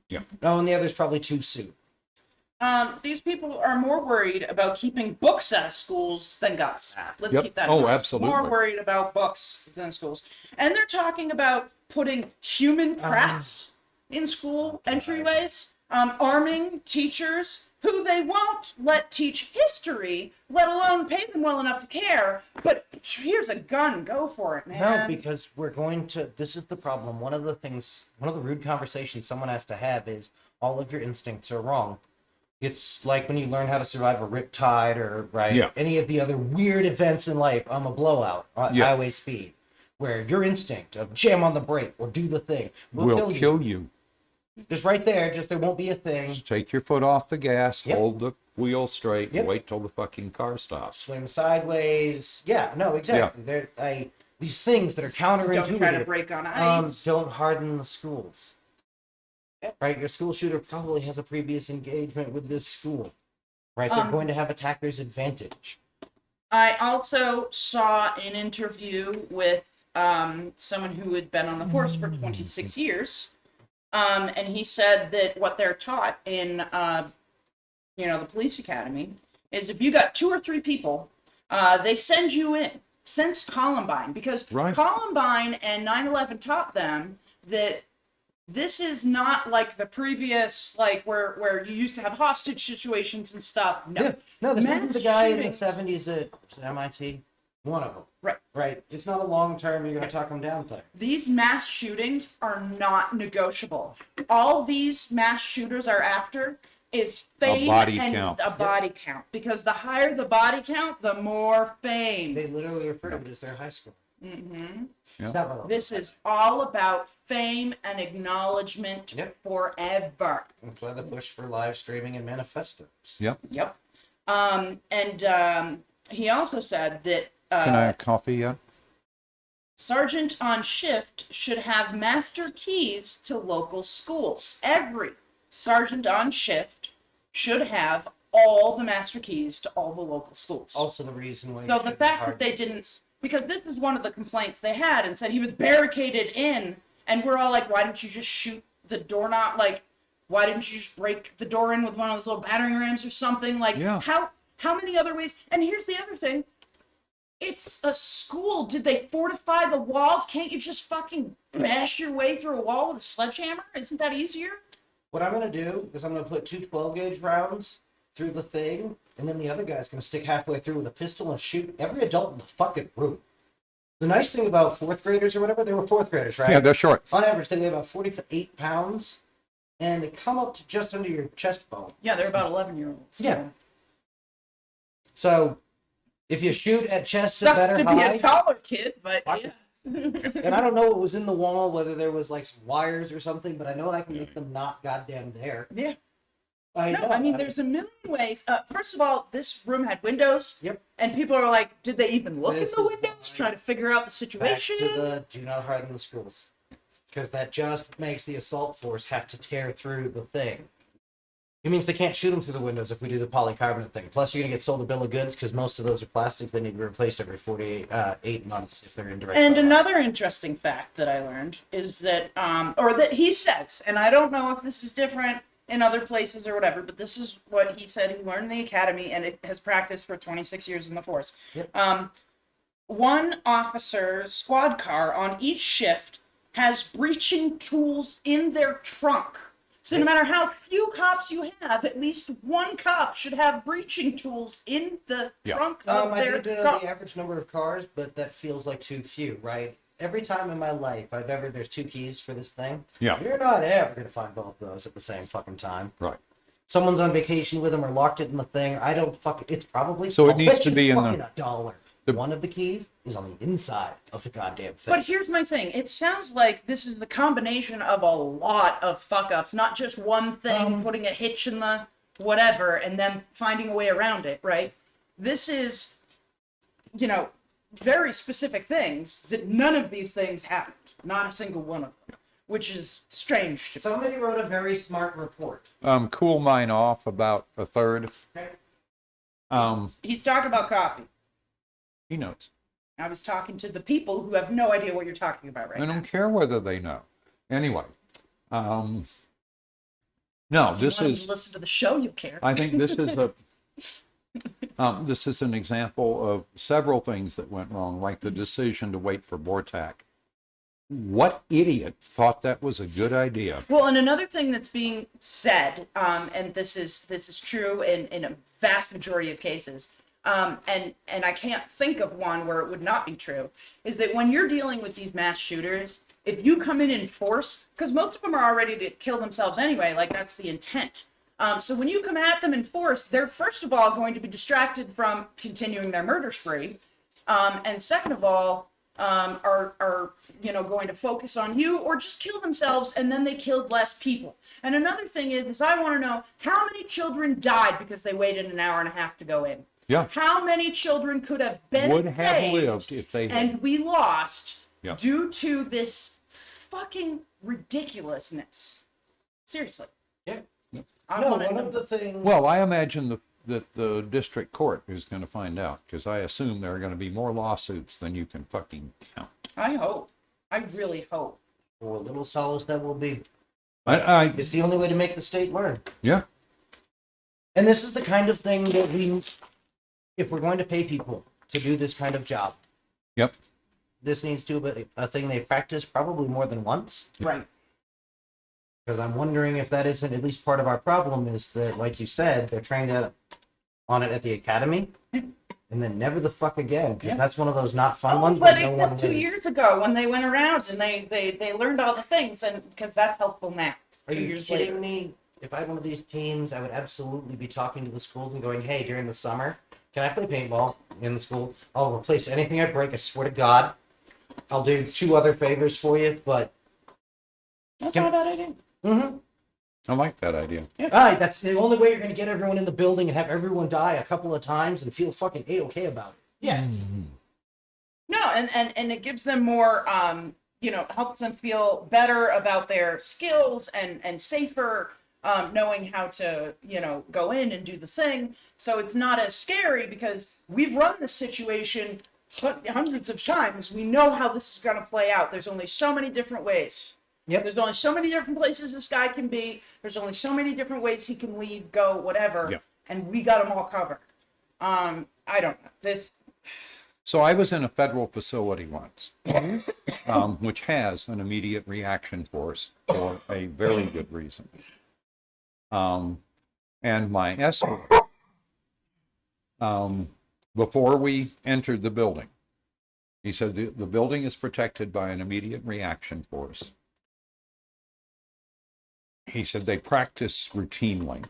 Yeah. No, and the other's probably too soon. These people are more worried about keeping books out of schools than guns. Let's Yep. keep that in Oh, mind. absolutely. More worried about books than schools. And they're talking about putting human crafts in school entryways, arming teachers who they won't let teach history, let alone pay them well enough to care. But here's a gun, go for it, man. No, because we're going to. This is the problem. One of the rude conversations someone has to have is all of your instincts are wrong. It's like when you learn how to survive a riptide or Yeah. any of the other weird events in life on a blowout at Yeah. highway speed, where your instinct of jam on the brake or do the thing will Kill you. Just right there, just there won't be a thing. Just take your foot off the gas, Yep. hold the wheel straight, Yep. and wait till the fucking car stops. Swim sideways. Yeah, no, exactly. These things that are counterintuitive. Don't try to break on ice. Don't harden the schools. Yep. Right, your school shooter probably has a previous engagement with this school. Right, they're going to have attacker's advantage. I also saw an interview with someone who had been on the force for 26 years. And he said that what they're taught in, the police academy is if you got 2 or 3 people, they send you in. Since Columbine, because Right. Columbine and 9/11 taught them that this is not like the previous, like where you used to have hostage situations and stuff. No, Yeah. No, this Mass is the guy in the shootings- 70s at MIT. One of them. Right. Right. It's not a long term, you're going to talk them down thing. These mass shootings are not negotiable. All these mass shooters are after is fame body and count. a body count. Because the higher the body count, the more fame. They literally refer to it as their high school. Mm-hmm. Yeah. Several. This is all about fame and acknowledgement Yep. forever. That's why the push for live streaming and manifestos. Yep. Yep. He also said that Can I have coffee yet? sergeant on shift should have master keys to local schools. Every sergeant on shift should have all the master keys to all the local schools. Also the reason why. So the fact that they didn't, because this is one of the complaints they had, and said he was barricaded in, and we're all like, why didn't you just shoot the doorknob? Like, why didn't you just break the door in with one of those little battering rams or something? Like, Yeah. how many other ways? And here's the other thing. It's a school. Did they fortify the walls? Can't you just fucking bash your way through a wall with a sledgehammer? Isn't that easier? What I'm going to do is I'm going to put two 12-gauge rounds through the thing, and then the other guy's going to stick halfway through with a pistol and shoot every adult in the fucking room. The nice thing about fourth graders or whatever, they were fourth graders, right? Yeah, they're short. On average, they weigh about 48 pounds, and they come up to just under your chest bone. Yeah, they're about 11-year-olds. Yeah. So, if you shoot at chest to Sucks better to be high, a taller kid, but Fuck yeah. and I don't know what was in the wall, whether there was like some wires or something, but I know I can make them not goddamn there. Yeah. I know. I mean, there's a million ways. First of all, this room had windows. Yep. And people are like, did they even look This in the is windows? why- Try to figure out the Back situation? to the do not harden the schools. Because that just makes the assault force have to tear through the thing. It means they can't shoot them through the windows if we do the polycarbonate thing. Plus, you're going to get sold a bill of goods because most of those are plastics. They need to be replaced every 8 months if they're in direct And sunlight. another interesting fact that I learned is that, or that he says, and I don't know if this is different in other places or whatever, but this is what he said he learned in the academy and it has practiced for 26 years in the force. Yep. One officer's squad car on each shift has breaching tools in their trunk. So no matter how few cops you have, at least one cop should have breaching tools in the trunk of I their need to know car. the average number of cars, but that feels like too few, right? Every time in my life there's two keys for this thing. Yeah. You're not ever going to find both of those at the same fucking time. Right. Someone's on vacation with them or locked it in the thing. I don't fucking. It's probably. So it I'll needs bet to you be in the- fucking $1. One of the keys is on the inside of the goddamn thing. But here's my thing. It sounds like this is the combination of a lot of fuck-ups, not just one thing, putting a hitch in the whatever, and then finding a way around it, right? This is, very specific things that none of these things happened. Not a single one of them, which is strange to me. Somebody wrote a very smart report. Cool mine off about a third. Okay. He's talking about coffee. He knows. I was talking to the people who have no idea what you're talking about right I now. don't care whether they know. Anyway, no, If this you want is. to listen to the show, you care. I think this is this is an example of several things that went wrong, like the decision to wait for Bortak. What idiot thought that was a good idea? Well, and another thing that's being said, and this is true in a vast majority of cases, and I can't think of one where it would not be true, is that when you're dealing with these mass shooters, if you come in force, because most of them are already to kill themselves anyway, like that's the intent. So when you come at them in force, they're first of all going to be distracted from continuing their murder spree, and second of all, are going to focus on you or just kill themselves, and then they killed less people. And another thing is I want to know how many children died because they waited an hour and a half to go in. Yeah, How many children could have been would have saved lived if they had. and we lost Yeah. due to this fucking ridiculousness? Seriously. Yeah. I No, want to one know. of the things. Well, I imagine that the district court is going to find out, because I assume there are going to be more lawsuits than you can fucking count. I hope. I really hope. For a little solace that will be. I It's the only way to make the state learn. yeah, And this is the kind of thing that if we're going to pay people to do this kind of job, yep, this needs to be a thing they practice probably more than once. Right. Because I'm wondering if that isn't at least part of our problem is that, like you said, they're trained on it at the academy, and then never the fuck again. Because that's one of those not fun ones. But where no except one 2 really- years ago when they went around and they learned all the things, and because that's helpful now. Are 2 you years kidding later. me? If I had one of these teams, I would absolutely be talking to the schools and going, "Hey, during the summer, can I play paintball in the school? I'll replace anything I break. I swear to God, I'll do 2 other favors for you." But That's not a bad idea. I like that idea. all right, that's the only way you're going to get everyone in the building and have everyone die a couple of times and feel fucking A-okay about it. Yeah. No, and it gives them more, helps them feel better about their skills and safer, knowing how to, go in and do the thing. So it's not as scary because we've run this situation hundreds of times. We know how this is going to play out. There's only so many different ways. Yep. There's only so many different places this guy can be. There's only so many different ways he can leave, go, whatever. Yep. And we got them all covered. I don't know. This. So I was in a federal facility once, which has an immediate reaction force for a very good reason. And my escort, before we entered the building, he said the building is protected by an immediate reaction force. He said they practice routinely.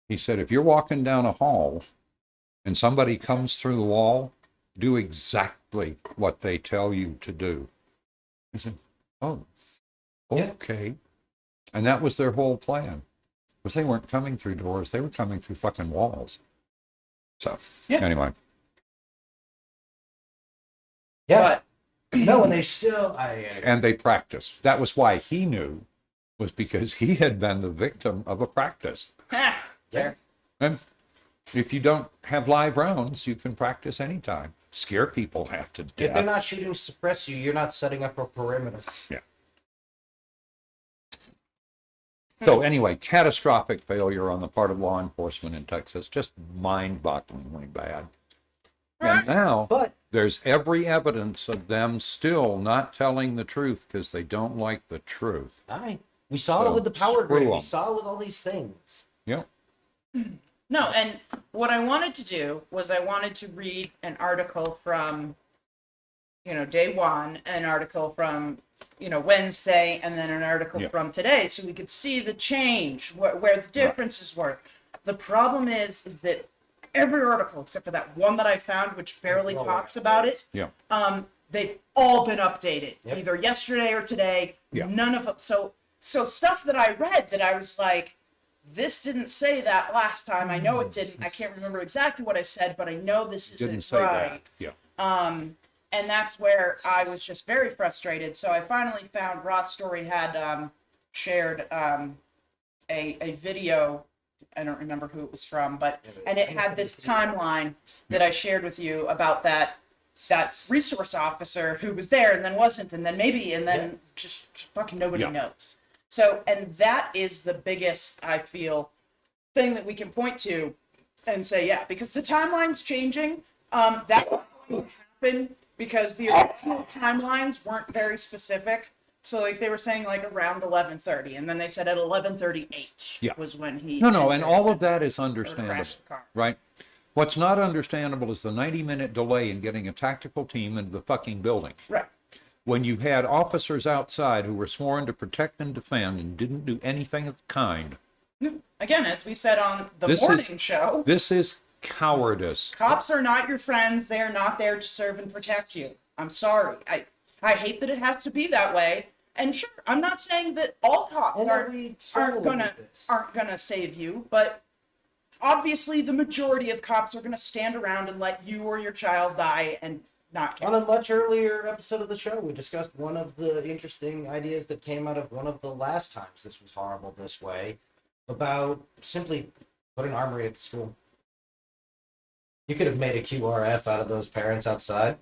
He said if you're walking down a hall and somebody comes through the wall, do exactly what they tell you to do. I said, oh, okay. And that was their whole plan. Because they weren't coming through doors, they were coming through fucking walls. So, anyway. Yeah. But, no, and they still... And they practiced. That was why he knew, was because he had been the victim of a practice. There. And if you don't have live rounds, you can practice anytime. Scare people have to death. If they're not shooting to suppress you, you're not setting up a perimeter. Yeah. So anyway, catastrophic failure on the part of law enforcement in Texas, just mind-bogglingly bad. And now there's every evidence of them still not telling the truth because they don't like the truth. Aye. We saw So, it with the power screw grid. We 'em. saw it with all these things. Yep. No, and what I wanted to do was I wanted to read an article from, day one, an article from, Wednesday, and then an article from today, so we could see the change, where the differences were. The problem is that every article, except for that one that I found, which barely talks about it, they've all been updated, either yesterday or today. None of them. So stuff that I read that I was like, this didn't say that last time. I know it didn't. I can't remember exactly what I said, but I know this isn't Didn't say right. that. Yeah. And that's where I was just very frustrated. So I finally found Ross Story had shared a video. I don't remember who it was from, and it had this timeline that I shared with you about that resource officer who was there and then wasn't, and then maybe, and then just fucking nobody knows. So, and that is the biggest, I feel, thing that we can point to and say, because the timeline's changing. That was going to happen because the original timelines weren't very specific. So, like, they were saying, like, around 11:30, and then they said at 11:38 was when he... No, and all of that is understandable, crashed the car. right? What's not understandable is the 90-minute delay in getting a tactical team into the fucking building. Right. When you had officers outside who were sworn to protect and defend and didn't do anything of the kind. Again, as we said on the morning show... This is cowardice. Cops are not your friends. They are not there to serve and protect you. I'm sorry. I hate that it has to be that way. And sure, I'm not saying that all cops aren't gonna save you, but obviously the majority of cops are gonna stand around and let you or your child die and not care. On a much earlier episode of the show, we discussed one of the interesting ideas that came out of one of the last times this was horrible this way, about simply put an armory at the school. You could have made a QRF out of those parents outside.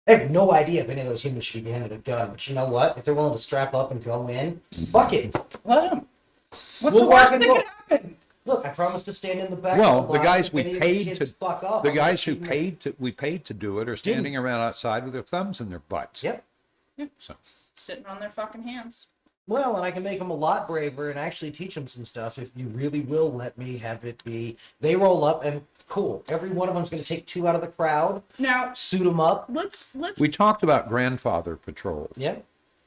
I have no idea if any of those humans should be handed a gun, but you know what? If they're willing to strap up and go in, fuck it. Let them. What's the worst that could happen? Look, I promise to stand in the back. Well, of the line guys if we any of paid kids to fuck up. the I'm guys gonna who shoot them. we paid to do it are standing around outside with their thumbs in their butts. Yep. So Sitting on their fucking hands. Well, and I can make them a lot braver and actually teach them some stuff if you really will let me have it be. They roll up and cool. Every one of them's going to take 2 out of the crowd. Now, suit them up. let's. We talked about grandfather patrols. Yeah.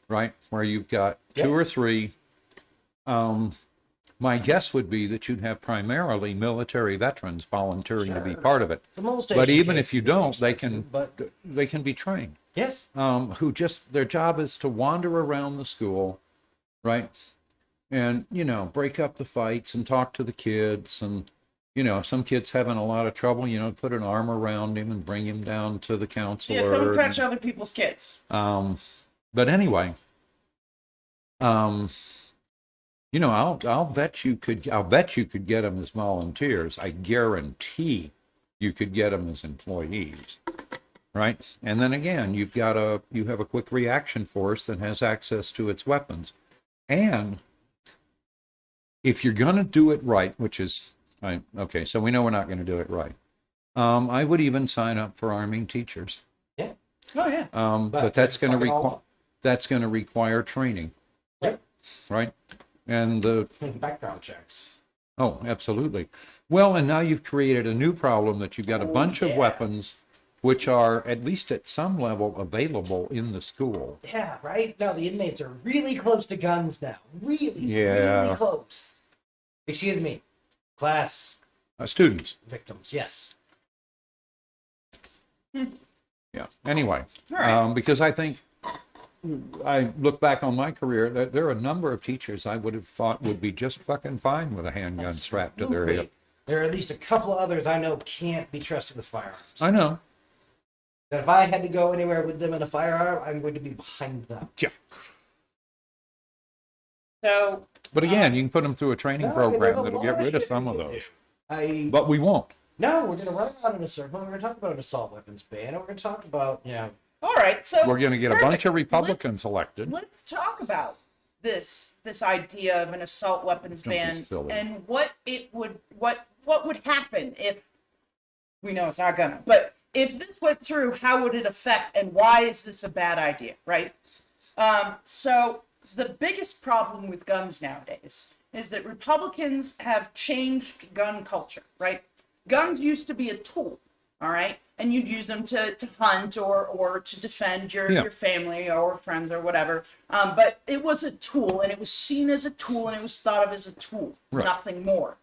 Right? Where you've got 2 Yep. or 3. My guess would be that you'd have primarily military veterans volunteering to be Sure. part of it. The molestation But even case if you is very don't, they expensive, can But they can be trained. yes. Who just their job is to wander around the school, right? And break up the fights and talk to the kids, and if some kid's having a lot of trouble, put an arm around him and bring him down to the counselor. Yeah, don't touch other people's kids. But anyway, I'll bet you could get them as volunteers. I guarantee you could get them as employees, right? And then again, you have a quick reaction force that has access to its weapons, and if you're going to do it right, which is okay, so we know we're not going to do it right. I would even sign up for arming teachers. Yeah. Oh yeah. But that's going fucking to require training. Yep. Right. And the background checks. Oh, absolutely. Well, and now you've created a new problem that you've got a bunch of yeah. weapons which are at least at some level available in the school. Yeah, right? No, the inmates are really close to guns now. Really, Yeah. really close. Excuse me. Class Students. victims, yes. Yeah. Anyway, All right. because I think I look back on my career, there are a number of teachers I would have thought would be just fucking fine with a handgun strapped to their hip. There are at least a couple of others I know can't be trusted with firearms. I know. That if I had to go anywhere with them in a firearm, I'm going to be behind them. Yeah. So. But again, you can put them through a training No, I mean, program there's a that'll lot get of rid of shit some we of can those. But we won't. No, we're going to run around in a circle and we're going to talk about an assault weapons ban and we're going to talk about, All right. So We're going to get a bunch of Republicans elected. Let's talk about this idea of an assault weapons Don't be ban silly. and what would happen if we know it's not gonna, but if this went through, how would it affect and why is this a bad idea, right? So the biggest problem with guns nowadays is that Republicans have changed gun culture, right? Guns used to be a tool, all right? And you'd use them to hunt or to defend your family or friends or whatever. But it was a tool, and it was seen as a tool, and it was thought of as a tool, Right. nothing more.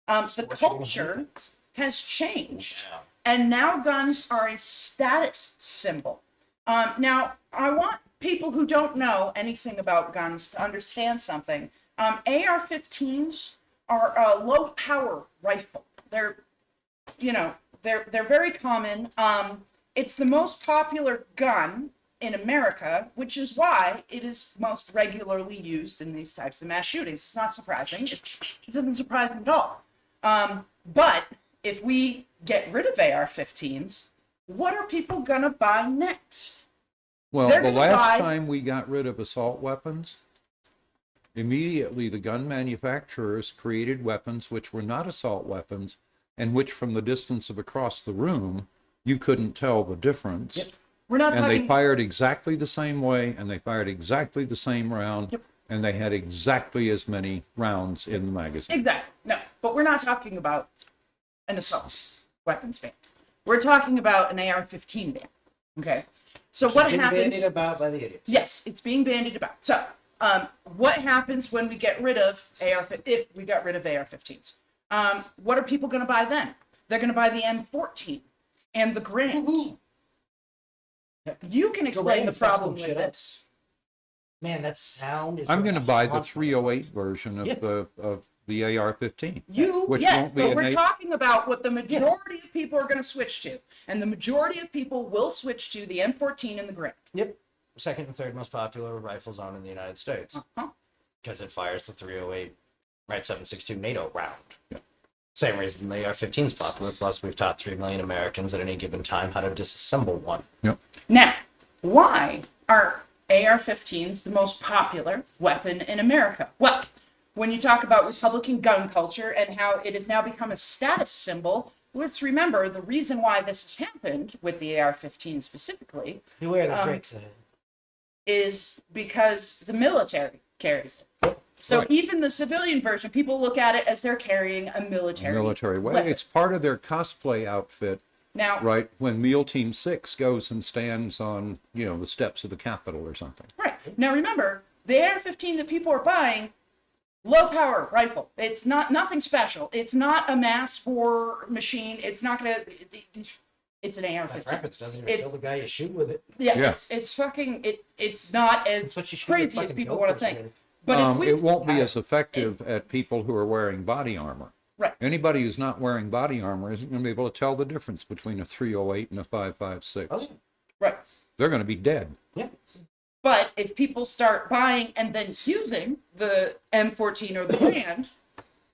The culture has changed, and now guns are a status symbol. Now, I want people who don't know anything about guns to understand something. AR-15s are a low-power rifle. They're very common. It's the most popular gun in America, which is why it is most regularly used in these types of mass shootings. It's not surprising. It doesn't surprise me at all. But if we get rid of AR-15s, what are people gonna buy next? Well, They're the gonna last buy- time we got rid of assault weapons, immediately the gun manufacturers created weapons which were not assault weapons and which from the distance of across the room, you couldn't tell the difference. Yep. We're not And talking. they fired exactly the same way, and they fired exactly the same round, Yep. and they had exactly as many rounds in the magazine. Exactly. No, but we're not talking about an assault weapons ban. We're talking about an AR-15 ban. Okay. So what Been happens? bandied about by the idiots. Yes, it's being bandied about. So, what happens when we get rid of if we got rid of AR-15s? What are people going to buy then? They're going to buy the M14 and the Grand. Woohoo. You can explain the Garand fucks problem them with shit up. this. Man, that sound is. I'm going to buy the haunt me. 308 version of Yeah. the AR-15. Yes, won't be but an we're A- talking about what the majority of people are going to switch to. And the majority of people will switch to the M14 and the Grand. Yep. Second and third most popular rifles on in the United States. Uh-huh. Because it fires the 308 Right 7.62 NATO round. Yeah. Same reason the AR-15 is popular, plus we've taught 3 million Americans at any given time how to disassemble one. Yep. Now, why are AR-15s the most popular weapon in America? Well, when you talk about Republican gun culture and how it has now become a status symbol, let's remember the reason why this has happened with the AR-15 specifically Beware the breaks ahead. is because the military carries it. So Right. even the civilian version, people look at it as they're carrying a military Military way. weapon. It's part of their cosplay outfit, Now, right? When MEAL Team 6 goes and stands on, the steps of the Capitol or something. right. Now remember, the AR-15 that people are buying, low power rifle. It's nothing special. It's not a mass war machine. It's not gonna. It's an AR-15. Preference doesn't even It's- kill the guy you shoot with it. Yeah, Yeah. it's fucking. It's not as That's what you shoot with crazy as fucking people want to gophers think. with. But if we, It won't be as effective at people who are wearing body armor. right. Anybody who's not wearing body armor isn't going to be able to tell the difference between a 308 and a 5.56. Oh, Right. They're going to be dead. yeah. But if people start buying and then using the M14 or the Rand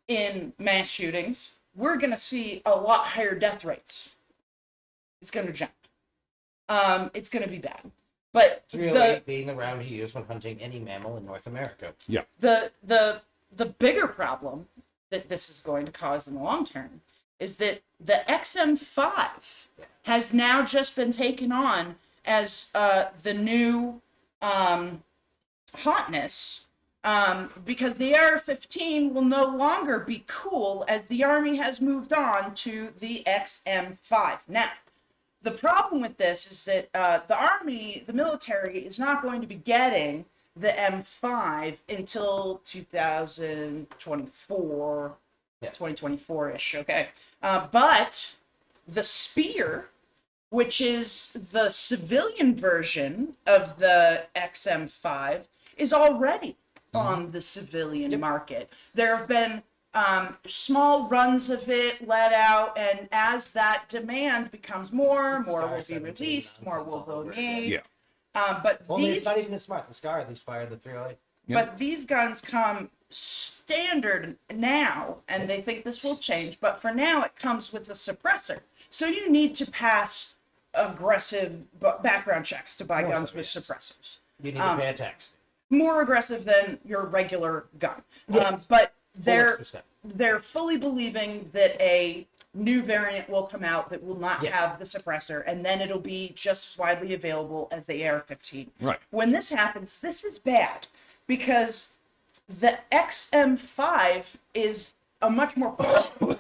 in mass shootings, we're going to see a lot higher death rates. It's going to jump. It's going to be bad. But 308 being the round he used when hunting any mammal in North America. Yeah. the bigger problem that this is going to cause in the long term is that the XM5 has now just been taken on as the new hotness because the AR-15 will no longer be cool as the Army has moved on to the XM5. Now, the problem with this is that the Army, the military, is not going to be getting the M5 until 2024, 2024-ish, okay? But the Spear, which is the civilian version of the XM5, is already on the civilian market. There have been small runs of it let out, and as that demand becomes more will be released, more will go made. Yeah. But Well, these, it's not even as smart. The Scar at least fired the 308. but these guns come standard now, and they think this will change. But for now, it comes with a suppressor. So you need to pass aggressive background checks to buy guns with suppressors. You need to pay a tax. More aggressive than your regular gun. Yes. But Full they're fully believing that a new variant will come out that will not have the suppressor, and then it'll be just as widely available as the AR-15. Right. When this happens, this is bad because the XM5 is a much more powerful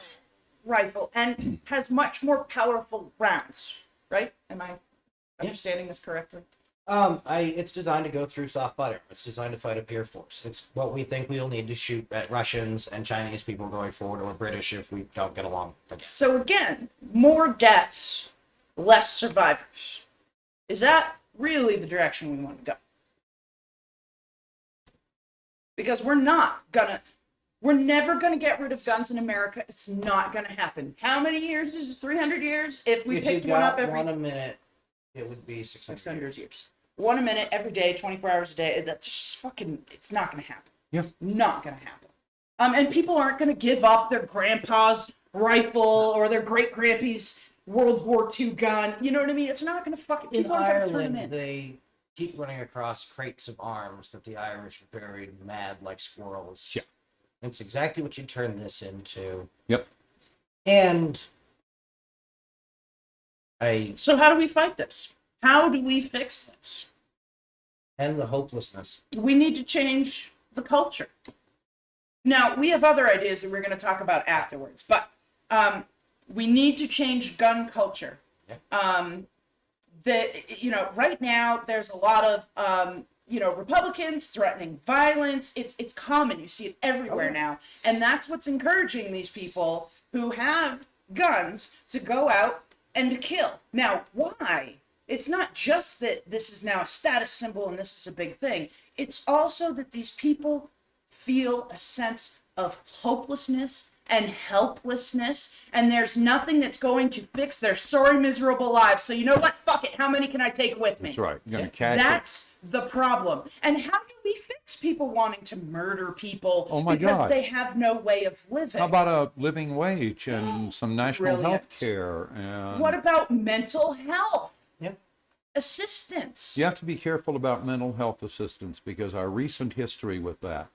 rifle and has much more powerful rounds. Right? Am I understanding this correctly? It's designed to go through soft butter. It's designed to fight a peer force. It's what we think we'll need to shoot at Russians and Chinese people going forward, or British if we don't get along again. So again, more deaths, less survivors. Is that really the direction we want to go? Because we're never gonna get rid of guns in America. It's not gonna happen. How many years is it? 300 years? If we picked one up every one a minute, it would be 600 600 years. One a minute, every day, 24 hours a day. That's just fucking, it's not gonna happen. Yeah. Not gonna happen. And people aren't gonna give up their grandpa's rifle or their great-grandpa's World War II gun. You know what I mean? It's not gonna fucking, In people aren't gonna turn them Ireland, in. they keep running across crates of arms that the Irish buried mad like squirrels. Yeah. It's exactly what you turn this into. Yep. And So how do we fight this? How do we fix this? and the hopelessness. We need to change the culture. Now, we have other ideas that we're going to talk about afterwards, but we need to change gun culture. Yeah. Right now, there's a lot of, Republicans threatening violence. It's common. You see it everywhere now. And that's what's encouraging these people who have guns to go out and to kill. Now, why? It's not just that this is now a status symbol and this is a big thing. It's also that these people feel a sense of hopelessness and helplessness, and there's nothing that's going to fix their sorry, miserable lives. So you know what? Fuck it. How many can I take with me? That's right. You're going to catch That's the problem. And how do we fix people wanting to murder people because God. they have no way of living? How about a living wage and some national Brilliant. health care? And What about mental health Yeah. assistance? you have to be careful about mental health assistance because our recent history with that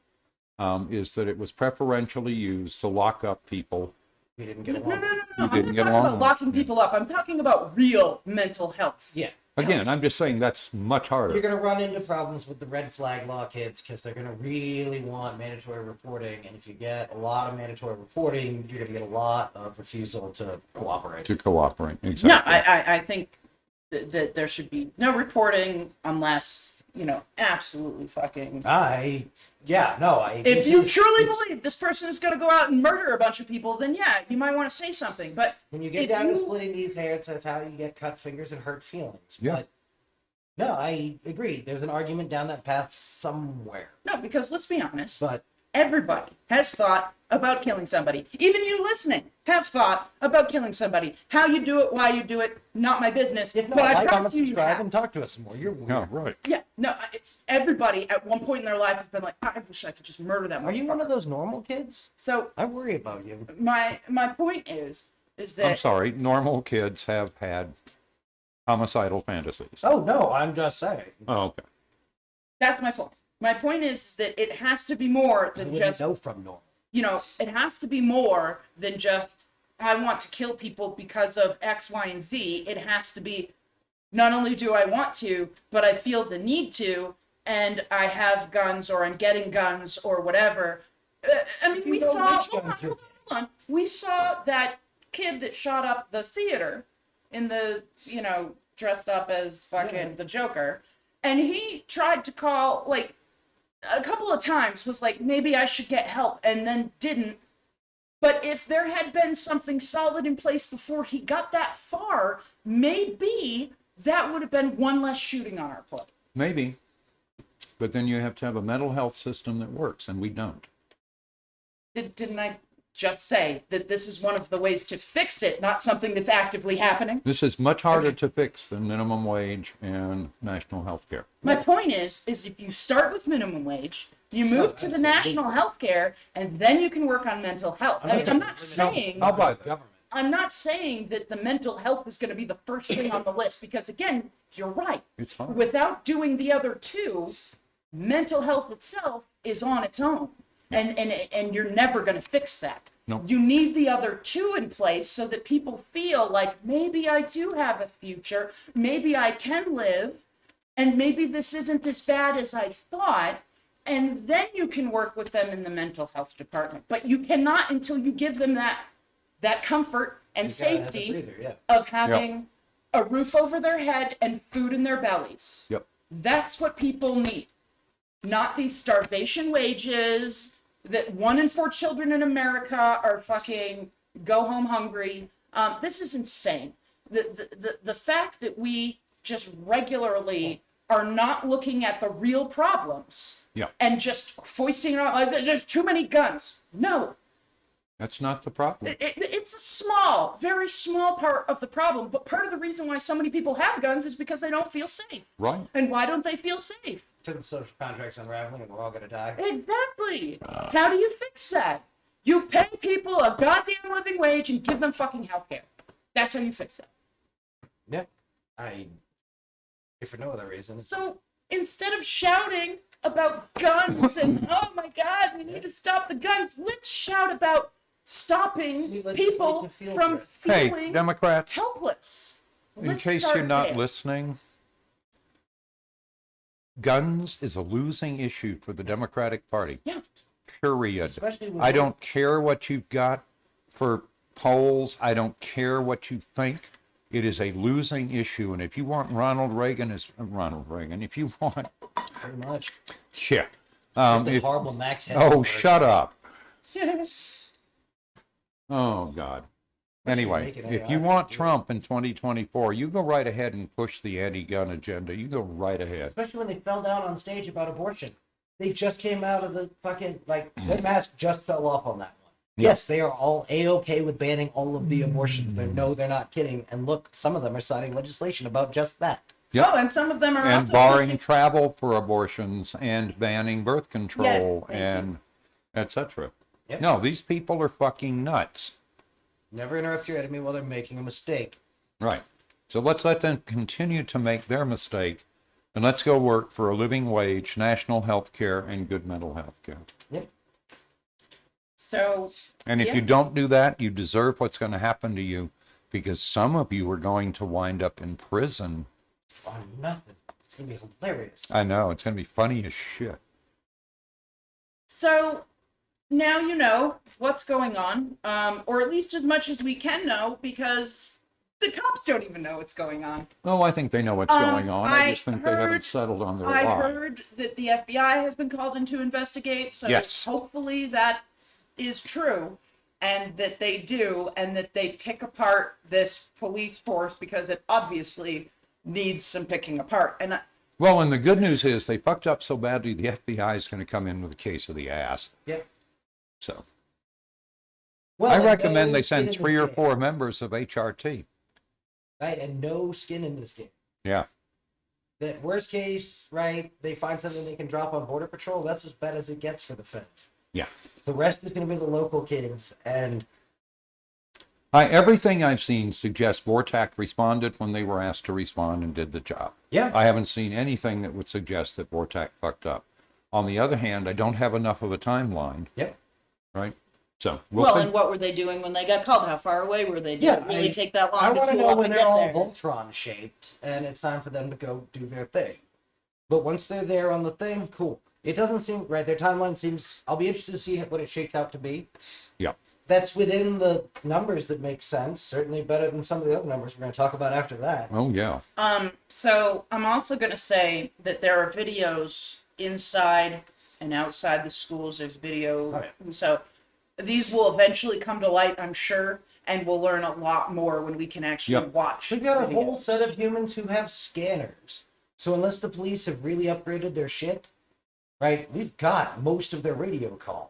is that it was preferentially used to lock up people. We didn't get No. along. You I'm didn't not get talking along about with locking it. people up. I'm talking about real mental health. Yeah. Again, I'm just saying that's much harder. You're going to run into problems with the red flag law kids because they're going to really want mandatory reporting. And if you get a lot of mandatory reporting, you're going to get a lot of refusal to cooperate. Exactly. No, I think that there should be no reporting unless, absolutely fucking. If you truly believe this person is going to go out and murder a bunch of people, then yeah, you might want to say something. But when you get down to splitting these hairs, that's how you get cut fingers and hurt feelings. Yeah. But no, I agree. There's an argument down that path somewhere. No, because let's be honest. But everybody has thought about killing somebody. Even you listening have thought about killing somebody. How you do it, why you do it, not my business. if not, but I like, promise comment, you subscribe, have. and talk to us some more. You're weird. Yeah, right. Yeah, no, everybody at one point in their life has been like, I wish I could just murder that. Are you one of those normal kids? So I worry about you. my point is that I'm sorry. Normal kids have had homicidal fantasies. Oh no, I'm just saying. Oh, okay. that's my point. My point is that it has to be more than We just know from normal. it has to be more than just, I want to kill people because of X, Y, and Z. It has to be, not only do I want to, but I feel the need to, and I have guns, or I'm getting guns, or whatever. I mean, we saw, hold on. We saw that kid that shot up the theater in the, dressed up as fucking the Joker, and he tried to call, like, a couple of times was like, maybe I should get help, and then didn't. But if there had been something solid in place before he got that far, maybe that would have been one less shooting on our plate. Maybe. But then you have to have a mental health system that works, and we don't. Didn't I just say that this is one of the ways to fix it, not something that's actively happening? This is much harder to fix than minimum wage and national health care. My point is if you start with minimum wage, you move to the national health care, and then you can work on mental health. I mean, I'm not saying... How about that? Government. I'm not saying that the mental health is going to be the first thing on the list, because again, you're right. It's hard. Without doing the other two, mental health itself is on its own. And you're never going to fix that. Nope. You need the other two in place so that people feel like, maybe I do have a future, maybe I can live, and maybe this isn't as bad as I thought. And then you can work with them in the mental health department. But you cannot until you give them that comfort and You gotta have a safety breather, yeah. of having a roof over their head and food in their bellies. Yep. That's what people need. Not these starvation wages that 1 in 4 children in America are fucking go home hungry. This is insane. The fact that we just regularly are not looking at the real problems and just foisting it out like there's too many guns. No. That's not the problem. It's a small, very small part of the problem, but part of the reason why so many people have guns is because they don't feel safe. Right. And why don't they feel safe? Because the social contract's unraveling and we're all going to die. Exactly. How do you fix that? You pay people a goddamn living wage and give them fucking healthcare. That's how you fix that. Yeah. If for no other reason. So instead of shouting about guns and, oh my God, we need to stop the guns, let's shout about stopping people from Hey, feeling Democrats, helpless. in Let's case start you're not there. listening, guns is a losing issue for the Democratic Party. Yeah. Period. Especially with I don't care what you've got for polls. I don't care what you think. It is a losing issue. And if you want Ronald Reagan, if you want, Pretty much. yeah. The horrible Max Head. Oh, shut up. Oh, God. Anyway, make it if any you harder. want Trump in 2024, you go right ahead and push the anti-gun agenda. You go right ahead. Especially when they fell down on stage about abortion. They just came out of the fucking, their mask just fell off on that one. Yeah. Yes, they are all A-okay with banning all of the abortions. They're not kidding. And look, some of them are signing legislation about just that. Yep. Oh, and some of them are And also barring travel for abortions and banning birth control thank and etc. Yep. No, these people are fucking nuts. Never interrupt your enemy while they're making a mistake. Right. So let's let them continue to make their mistake, and let's go work for a living wage, national health care, and good mental health care. Yep. So, And if yeah. you don't do that, you deserve what's going to happen to you, because some of you are going to wind up in prison on nothing. It's gonna be hilarious. I know. It's going to be funny as shit. So now you know what's going on, or at least as much as we can know, because the cops don't even know what's going on. Oh, I think they know what's going on. I just think they haven't heard- settled on their I lie. heard that the FBI has been called in to investigate, so Yes. hopefully that is true, and that they do, and that they pick apart this police force, because it obviously needs some picking apart. And Well, and the good news is they fucked up so badly, the FBI is going to come in with a case of the ass. Yep. So Well, I and recommend no they skin send in 3 this or game. 4 members of HRT. Right, and no skin in this game. Yeah. That worst case, right? They find something they can drop on Border Patrol. That's as bad as it gets for the feds. Yeah. The rest is going to be the local kids, and Everything I've seen suggests Vortak responded when they were asked to respond and did the job. yeah, I haven't seen anything that would suggest that Vortak fucked up. On the other hand, I don't have enough of a timeline, yep. right? So we'll well, see. and what were they doing when they got called? How far away were they? Did Yeah, it really I- take that long I to want to tool know up when and they're get all there? Voltron shaped, and it's time for them to go do their thing. But once they're there on the thing, cool. It doesn't seem right. Their timeline seems. I'll be interested to see what it shakes out to be. Yeah. That's within the numbers that make sense. Certainly better than some of the other numbers we're going to talk about after that. Oh, yeah. So I'm also going to say that there are videos inside and outside the schools. There's video. Oh, yeah. So these will eventually come to light, I'm sure, and we'll learn a lot more when we can actually Yep. watch. We've got a video. whole set of humans who have scanners. So unless the police have really upgraded their shit, right, we've got most of their radio calls.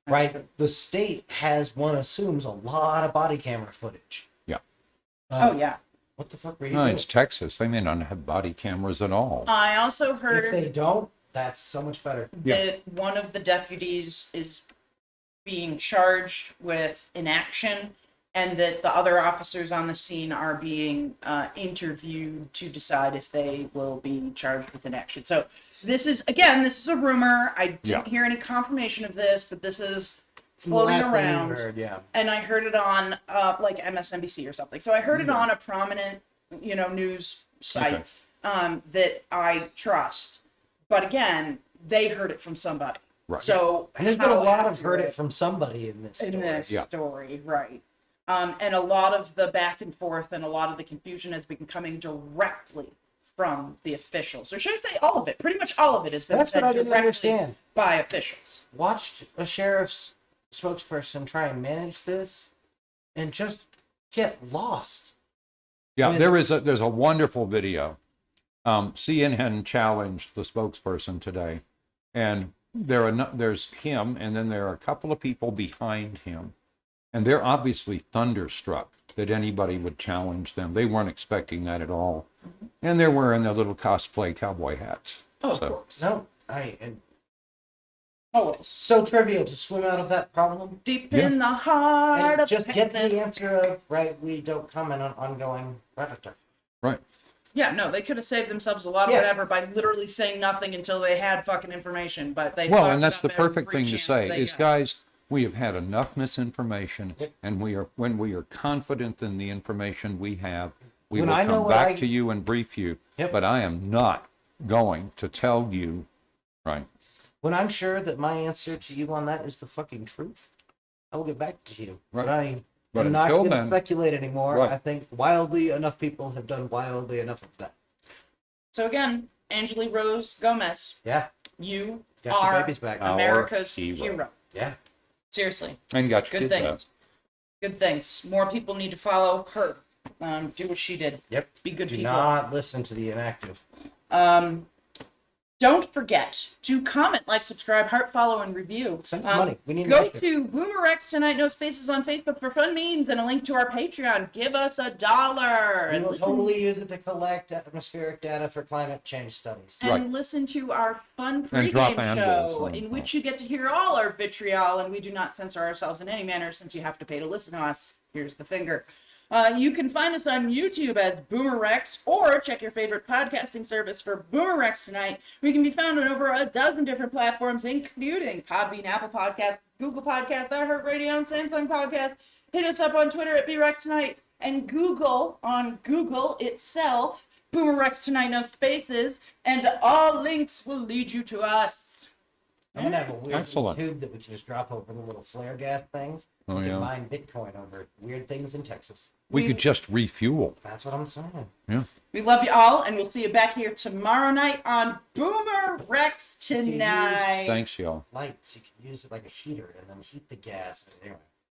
Right? true. The state has, one assumes, a lot of body camera footage. Yeah. Oh, yeah. What the fuck were you No, doing? it's Texas. They may not have body cameras at all. I also If heard they don't, that's so much better. Yeah. that one of the deputies is being charged with inaction, and that the other officers on the scene are being interviewed to decide if they will be charged with inaction. So this is a rumor. I didn't Yeah. hear any confirmation of this, but this is floating Last thing you around. heard, yeah. And I heard it on like MSNBC or something. So I heard it on a prominent, news site Okay. that I trust. But again, they heard it from somebody. Right. So And there's been a how lot of heard it accurate from somebody in this in story. this Yeah. story, right? And a lot of the back and forth and a lot of the confusion has been coming directly from the officials, or should I say all of it? Pretty much all of it has been That's said what I didn't directly understand. by officials. Watched a sheriff's spokesperson try and manage this and just get lost. Yeah, When- there's a wonderful video. CNN challenged the spokesperson today, and there's him, and then there are a couple of people behind him, and they're obviously thunderstruck that anybody would challenge them. They weren't expecting that at all, and they're wearing their little cosplay cowboy hats. Oh, of So, course. No, Always. so trivial to swim out of that problem. Deep Yeah. in the heart And of just get Texas. the answer of, right, we don't comment on ongoing predator. right. Yeah, no, they could have saved themselves a lot of Yeah. whatever by literally saying nothing until they had fucking information. But they Well, fucked and that's up the perfect every thing to chance say they is, got. guys, we have had enough misinformation, Yep. and when we are confident in the information we have, we When will I know come what back I- to you and brief you. Yep. But I am not going to tell you, right? When I'm sure that my answer to you on that is the fucking truth, I will get back to you. Right. But I But am not until going to then- speculate anymore. Right. I think wildly enough people have done wildly enough of that. So again, Angeli Rose Gomez, Yeah. you Got your are babies back. Our America's hero. hero. Yeah. Seriously, And got your good kids things. out. Good things. More people need to follow her. Do what she did. Yep. Be good Do people. not listen to the inactive. Don't forget to comment, like, subscribe, heart, follow, and review. Send us money. We need Go initiative. to BoomerRexTonight, no spaces on Facebook for fun memes and a link to our Patreon. Give us $1 We and will listen, totally use it to collect atmospheric data for climate change studies. and Right. listen to our fun And drop pregame handles show, and- in which you get to hear all our vitriol, and we do not censor ourselves in any manner since you have to pay to listen to us. Here's the finger. You can find us on YouTube as BoomerRex, or check your favorite podcasting service for BoomerRexTonight. We can be found on over a dozen different platforms, including Podbean, Apple Podcasts, Google Podcasts, iHeartRadio, and Samsung Podcasts. Hit us up on Twitter at BRexTonight, and Google on Google itself. BoomerRexTonight, no spaces, and all links will lead you to us. I'm gonna have a weird Excellent. tube that we can just drop over the little flare gas things. Oh, We yeah. can mine Bitcoin over weird things in Texas. We could just refuel. That's what I'm saying. Yeah. We love you all, and we'll see you back here tomorrow night on BoomerRexTonight. Thanks, y'all. Lights, you can use it like a heater and then heat the gas. Anyway.